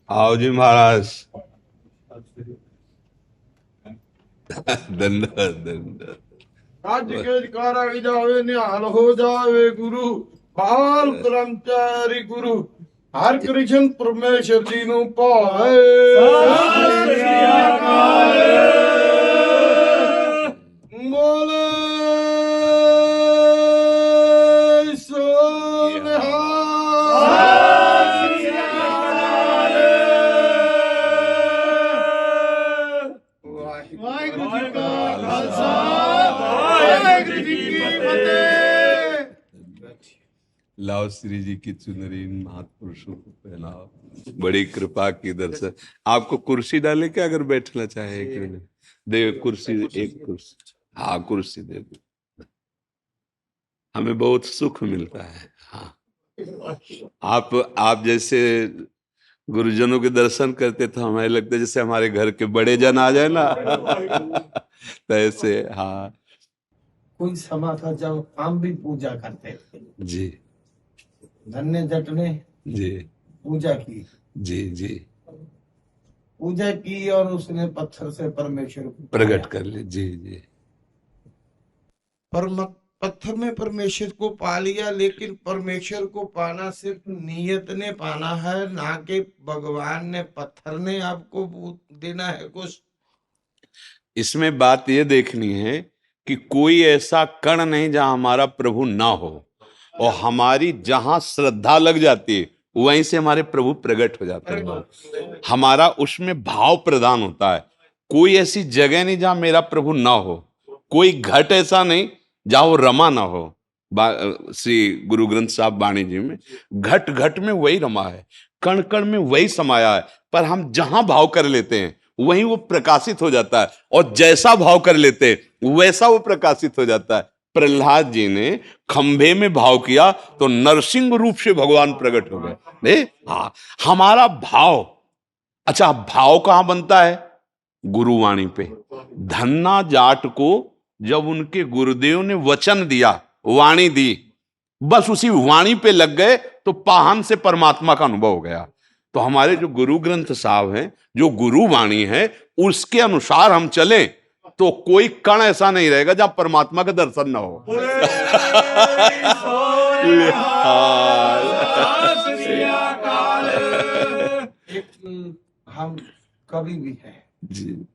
आओ जी महाराज, धन्यवाद धन्यवाद। आज के कार्य जावे निहाल हो जावे गुरु, बाल कर्मचारी गुरु, हर कृष्ण परमेश्वर जी नु पावे। बोले लाओ श्री जी की चुनरी महापुरुषों को पहनाओ, बड़ी कृपा की दर्शन। आपको कुर्सी डाले क्या अगर बैठना चाहे? दे कुर्सी, एक कुर्सी, हाँ कुर्सी दे दो, हमें बहुत सुख मिलता है। हाँ, आप जैसे गुरुजनों के दर्शन करते तो हमें लगता है जैसे हमारे घर के बड़े जन आ जाए ना। तो ऐसे हाँ। कोई समय था जब हम भी पूजा करते थे जी, धन्य जट ने जी पूजा की। जी जी। पूजा की और उसने पत्थर से परमेश्वर को प्रकट कर ले। जी जी पत्थर में परमेश्वर को पा लिया, लेकिन परमेश्वर को पाना सिर्फ नियत ने पाना है, ना कि भगवान ने पत्थर ने आपको देना है कुछ। इसमें बात ये देखनी है कि कोई ऐसा कण नहीं जहां हमारा प्रभु ना हो, और हमारी जहां श्रद्धा लग जाती है वहीं से हमारे प्रभु प्रकट हो जाते हैं। हमारा उसमें भाव प्रदान होता है। कोई ऐसी जगह नहीं जहां मेरा प्रभु ना हो, कोई घट ऐसा नहीं जहां वो रमा ना हो। श्री गुरु ग्रंथ साहब वाणी जी में घट घट में वही रमा है, कण कण में वही समाया है, पर हम जहां भाव कर लेते हैं वहीं वो प्रकाशित हो जाता है, और जैसा भाव कर लेते हैं वैसा वो प्रकाशित हो जाता है। प्रहलाद जी ने खंभे में भाव किया तो नरसिंह रूप से भगवान प्रकट हो गए। हाँ, हमारा भाव। अच्छा, भाव कहां बनता है? गुरुवाणी पे। धन्ना जाट को जब उनके गुरुदेव ने वचन दिया, वाणी दी, बस उसी वाणी पे लग गए तो पाहन से परमात्मा का अनुभव हो गया। तो हमारे जो गुरु ग्रंथ साहब हैं, जो गुरु वाणी है, उसके अनुसार हम चलें तो कोई कण ऐसा नहीं रहेगा जहां परमात्मा का दर्शन ना हो। हम कभी भी है जी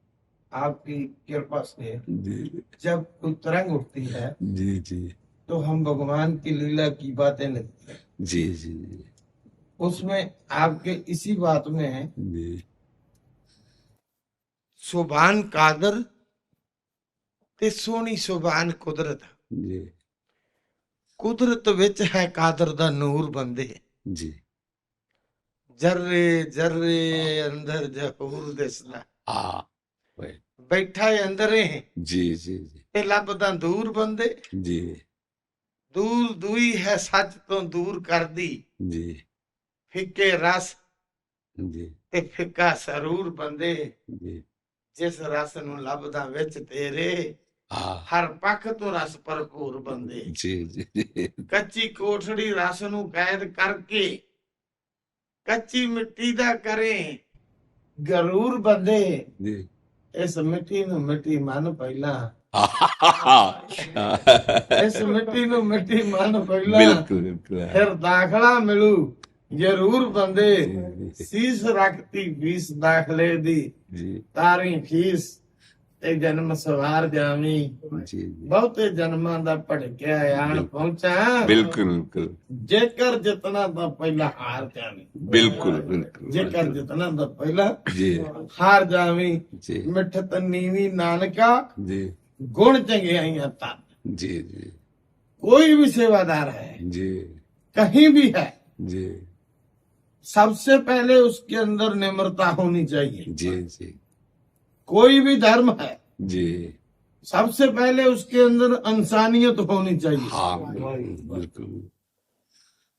आपकी कृपा से जी जब कोई तरंग उठती है जी जी तो हम भगवान की लीला की बातें लगती है जी जी उसमें आपके इसी बात में है जी सुभान कादर ते सोनी सुभान कुदरत। जी कुदरत विच है कादर दा नूर बंदे, जी जर्रे जर्रे अंदर जहूर दिसदा। वही। बैठा है अंदरे है जी जी जी ते लभदा दूर बंदे। जी दूर दुई है सच तो दूर कर दी, जी फिक्के रस जी ते फिक्का सरूर बंदे। जी जिस रस नूं लभदा विच तेरे, हर पख तो रस भरपूर बंदे। जी जी कच्ची कोठड़ी रस नूं कैद करके कच्ची मिट्टी दा करे गरूर बंदे। जी इस मिट्टी नूं मिट्टी मन पहिला, इस मिट्टी नूं मिट्टी मन पहिला, बिल्कुल बिल्कुल फिर दाखला मिलू जरूर बंदे। सीस रखती फीस दाखले दी, जी तारी फीस ते जन्म सवार जावी। जी जी बहुते जन्मां दा भड़किया आन पहुंचा, बिल्कुल बिल्कुल जेकर जितना दा पहला हार जावी। बिल्कुल बिल्कुल जेकर जितना दा पहला जी हार जावी। जी मिठत नीवी नानका जी गुण चंगियाइयां तन। जी जी कोई भी सेवादार है जी कहीं भी है, जी सबसे पहले उसके अंदर निम्रता होनी चाहिए। जी जी कोई भी धर्म है जी सबसे पहले उसके अंदर इंसानियत होनी चाहिए। हाँ बिल्कुल बिल्कुल,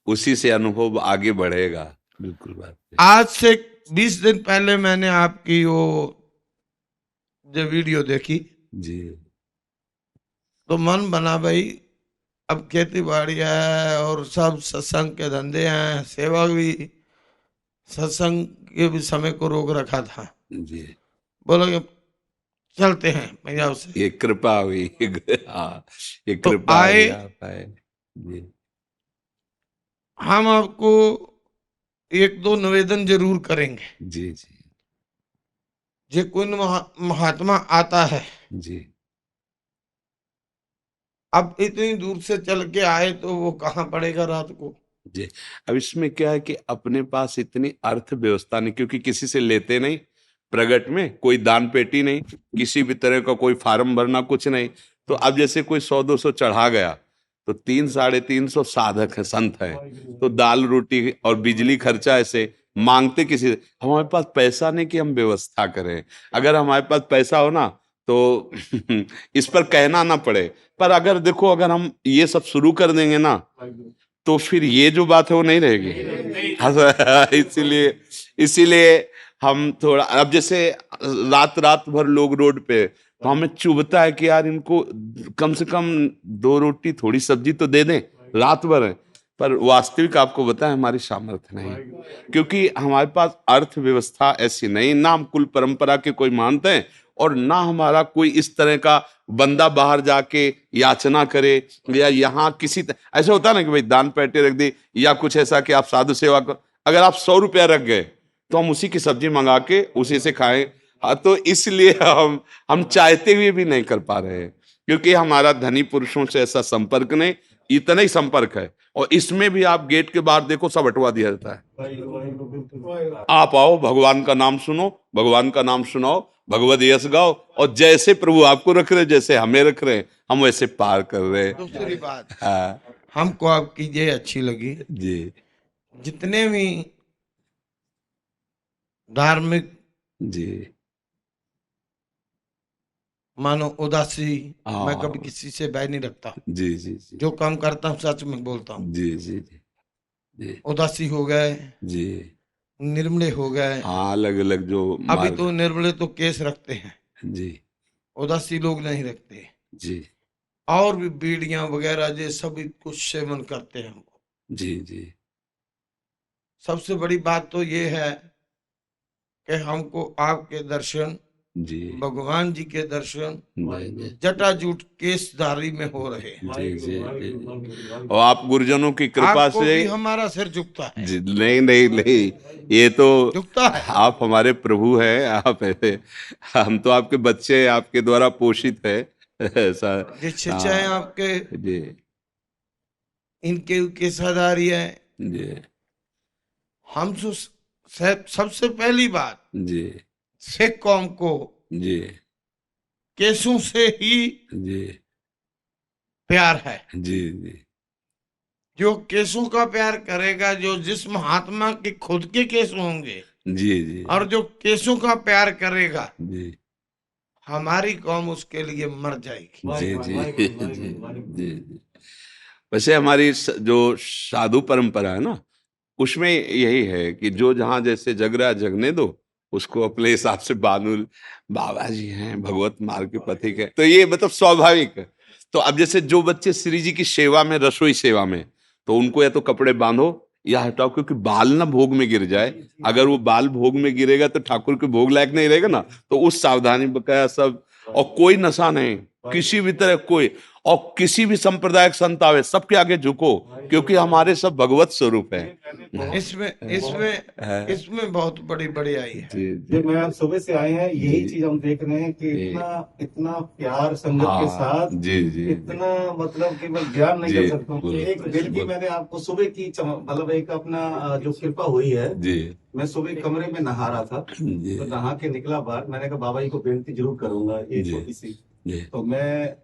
उसी से अनुभव आगे बढ़ेगा। बिल्कुल बात है। आज से 20 दिन पहले मैंने आपकी वो जो वीडियो देखी जी तो मन बना भाई अब खेती बाड़ी है और सब सत्संग के धंधे हैं, सेवा भी, सत्संग के भी समय को रोक रखा था। जी बोलो कि चलते हैं पंजाब से। ये कृपा हुई। हाँ, ये तो कृपा आए, हुई, आप आए। जी हम आपको एक दो निवेदन जरूर करेंगे। जी जी जे कोई महात्मा आता है, जी अब इतनी दूर से चल के आए तो वो कहाँ पड़ेगा रात को। जी अब इसमें क्या है कि अपने पास इतनी अर्थ व्यवस्था नहीं, क्योंकि किसी से लेते नहीं, प्रगट में कोई दान पेटी नहीं, किसी भी तरह का कोई फार्म भरना कुछ नहीं। तो अब जैसे कोई 100-200 चढ़ा गया तो 300-350 साधक है, संत है, तो दाल रोटी और बिजली खर्चा ऐसे मांगते किसी से। हमारे पास पैसा नहीं कि हम व्यवस्था करें। अगर हमारे पास पैसा हो ना तो इस पर कहना ना पड़े, पर अगर देखो अगर हम ये सब शुरू कर देंगे ना तो फिर ये जो बात है वो नहीं रहेगी। इसीलिए हम थोड़ा, अब जैसे रात भर लोग रोड पे, तो हमें चुभता है कि यार इनको कम से कम 2 रोटी थोड़ी सब्जी तो दे दें, रात भर है। पर वास्तविक आपको बताएं हमारी सामर्थ्य नहीं, क्योंकि हमारे पास अर्थव्यवस्था ऐसी नहीं, ना हम कुल परंपरा के कोई मानते हैं और ना हमारा कोई इस तरह का बंदा बाहर जाके याचना करे, या यहाँ ऐसा होता है ना कि भाई दान पेटी रख दी या कुछ ऐसा कि आप साधु सेवा करो। अगर आप 100 रुपया रख गए तो हम उसी की सब्जी मंगा के उसी से खाएं। हाँ, तो इसलिए हम चाहते हुए भी नहीं कर पा रहे हैं, क्योंकि हमारा धनी पुरुषों से ऐसा संपर्क नहीं, इतना ही संपर्क है। और इसमें भी आप गेट के बाहर देखो, सब हटवा दिया जाता है। आप आओ, भगवान का नाम सुनो, भगवान का नाम सुनाओ, भगवद यश गाओ, और जैसे प्रभु आपको रख रहे, जैसे हमें रख रहे हैं, हम वैसे पार कर रहे हैं। दूसरी बात, हाँ हमको आपकी ये अच्छी लगी, जी जितने भी धार्मिक जी, मानो उदासी, हाँ। मैं कभी किसी से बैर नहीं रखता, जी जी जी जो काम करता हूँ सच में बोलता हूँ। जी जी जी जी उदासी हो गए, जी, निर्मले हो गए, हाँ, अलग अलग जो अभी मार्ग। तो निर्मले तो केस रखते हैं, जी उदासी लोग नहीं रखते, जी और भी बीड़ियां वगैरह जो सभी कुछ सेवन करते हैं हमको। जी जी सबसे बड़ी बात तो ये है कि हमको आपके दर्शन, जी भगवान जी के दर्शन जी जटाजूट केसधारी में हो रहे हैं। जी जी जी। और आप गुरुजनों की कृपा आपको से भी हमारा सिर झुकता है, जी, नहीं नहीं नहीं, ये तो झुकता है। आप हमारे प्रभु हैं, आप हम तो आपके बच्चे हैं, आपके द्वारा पोषित है ऐसा। ये शिक्षाएं हाँ, आपके, जी इनके केसाधारी है। जी हम सबसे पहली बात, जी सिख कौम को जी केसों से ही जी प्यार है। जी जी जो केसों का प्यार करेगा, जो जिस महात्मा के खुद के केस होंगे, जी जी और जो केसों का प्यार करेगा, जी हमारी कौम उसके लिए मर जाएगी। जी जी जी जी। वैसे हमारी जो साधु परंपरा है ना, उसमें यही है कि जो जहाँ जैसे जग रहा जगने दो, उसको अपने हिसाब से बानूल बाबा जी हैं, भगवत मार्ग के पथिक है, तो ये मतलब स्वाभाविक है। तो अब जैसे जो बच्चे श्री जी की सेवा में, रसोई सेवा में, तो उनको या तो कपड़े बांधो या हटाओ, क्योंकि बाल ना भोग में गिर जाए। अगर वो बाल भोग में गिरेगा तो ठाकुर के भोग लायक नहीं रहेगा ना, तो उस सावधानी बकाया सब। और कोई नशा नहीं किसी भी तरह, कोई, और किसी भी सांप्रदायिक संत आवे सबके आगे झुको, क्योंकि हमारे सब भगवत स्वरूप है। इसमें बहुत बड़ी बड़ी आई है। जी जी, मैं आज सुबह से आए हैं, यही चीज हम देख रहे हैं कि इतना प्यार संगत के साथ, जी जी इतना मतलब कि मैं बयान नहीं कर सकता हूँ। एक दिल की मैंने आपको सुबह की मतलब एक अपना जो कृपा हुई है। जी मैं सुबह कमरे में नहा रहा था, जी तो नहा के निकला बाहर, मैंने कहा बाबा जी को बेनती जरूर करूंगा एक छोटी सी। जी तो मैं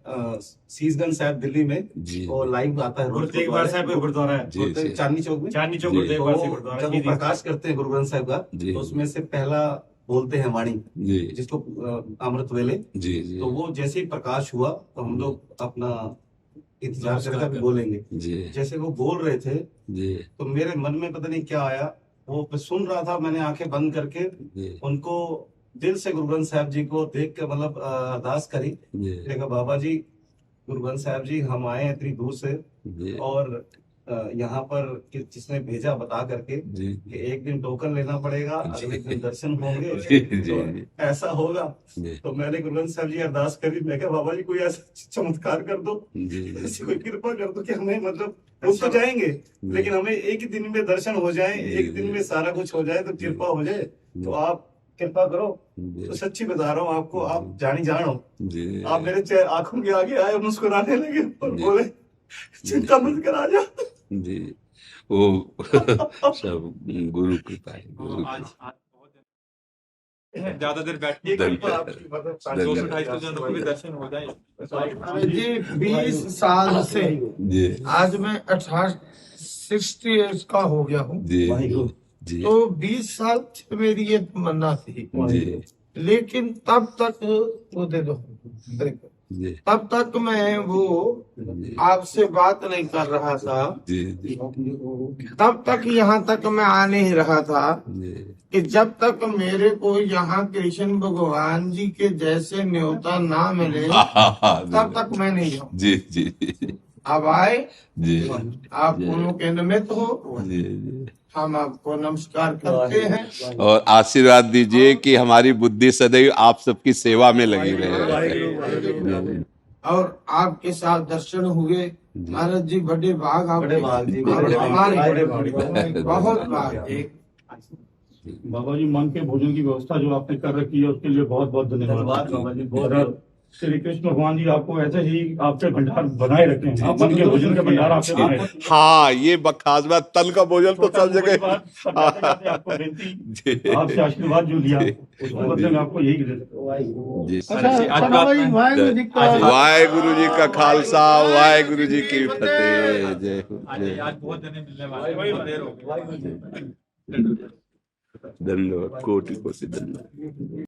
सीसगंज साहब दिल्ली में, जी और लाइव आता है गुरु तेग बहादुर साहब का गुरुद्वारा है, जी जी चांदनी चौक में। चांदनी चौक जी। गुरु तेग बहादुर साहब तो गुरुद्वारा जब जी, वो प्रकाश करते हैं गुरु ग्रंथ साहब का, जी। तो उसमें से पहला बोलते हैं वाणी, जी जिसको अमृत वेले। जी जी तो वो जैसे ही प्रकाश हुआ तो हम लोग अपना इंतजार करके अभी बोलेंगे। जी जैसे वो बोल रहे थे जी तो मेरे मन में पता नहीं क्या आया, वो मैं सुन रहा था, मैंने आंखें बंद करके जी उनको दिल से गुरु ग्रंथ साहब जी को देख के मतलब अरदास करी। जी देखा बाबा जी, गुरु ग्रंथ साहब जी, हम आए हैं इतनी दूर से, जी और यहाँ पर जिसने भेजा बता करके जी कि एक दिन टोकन लेना पड़ेगा, अगले दिन दर्शन होंगे, जी, जी, तो जी। ऐसा होगा। जी तो मैंने गुरु ग्रंथ साहब जी अरदास करी, मैं कहा बाबा जी कोई ऐसा चमत्कार कर दो, जी ऐसी कोई कृपा कर दो कि हमें मतलब वो तो जाएंगे, लेकिन हमें एक ही दिन में दर्शन हो जाए, एक दिन में सारा कुछ हो जाए, तो कृपा हो जाए। तो आप कृपा करो। तो सच्ची बता रहा हूँ आपको, आप जानी जानो, जी आप मेरे आंखों के आगे आए, मुस्कुराने लगे और बोले चिंता मत कर, आ जा। जी वो सब गुरु कृपा है, गुरु कृपा। ज्यादा देर बैठने धन्यवाद। 228 जनों को भी दर्शन हो जाए। जी 20 साल से, जी आज मैं 60 एज का हो गया हूँ, जी जी तो 20 साल से मेरी ये तमन्ना थी, जी लेकिन तब तक वो दे दो, जी तब तक मैं वो आपसे बात नहीं कर रहा था, जी जी तब तक यहाँ तक मैं आ नहीं रहा था जी कि जब तक मेरे को यहाँ कृष्ण भगवान जी के जैसे न्योता ना मिले, तब तक मैं नहीं जाऊँ। जी जी अब आए, जी आप दोनों के निमित्त हो, जी जी। हम आपको नमस्कार करते हैं। और आशीर्वाद दीजिए कि हमारी बुद्धि सदैव आप सबकी सेवा में लगी रहे। और आपके साथ दर्शन हुए महाराज जी, बड़े भाग आप बड़े भाग जी, बहुत भाग। बाबा जी, मन के भोजन की व्यवस्था जो आपने कर रखी है उसके लिए बहुत बहुत धन्यवाद बाबा जी। बहुत श्री कृष्ण भगवान जी आपको ऐसे ही आपके भंडार बनाए रखें, आप मन के भोजन के भंडार आपके बनाए रखें। हाँ, ये खास बात, तल का भोजन तो सब जगह। आपको बेनती, आपसे आशीर्वाद जो लिया उसको बदले में आपको यही जी। वाहेगुरु जी का खालसा, वाहेगुरु जी की फतेह। जय हो, जय हो। आज बहुत जने मिलने वाले हैं, देर हो गई। धन्यवाद, कोटि कोटि धन्यवाद।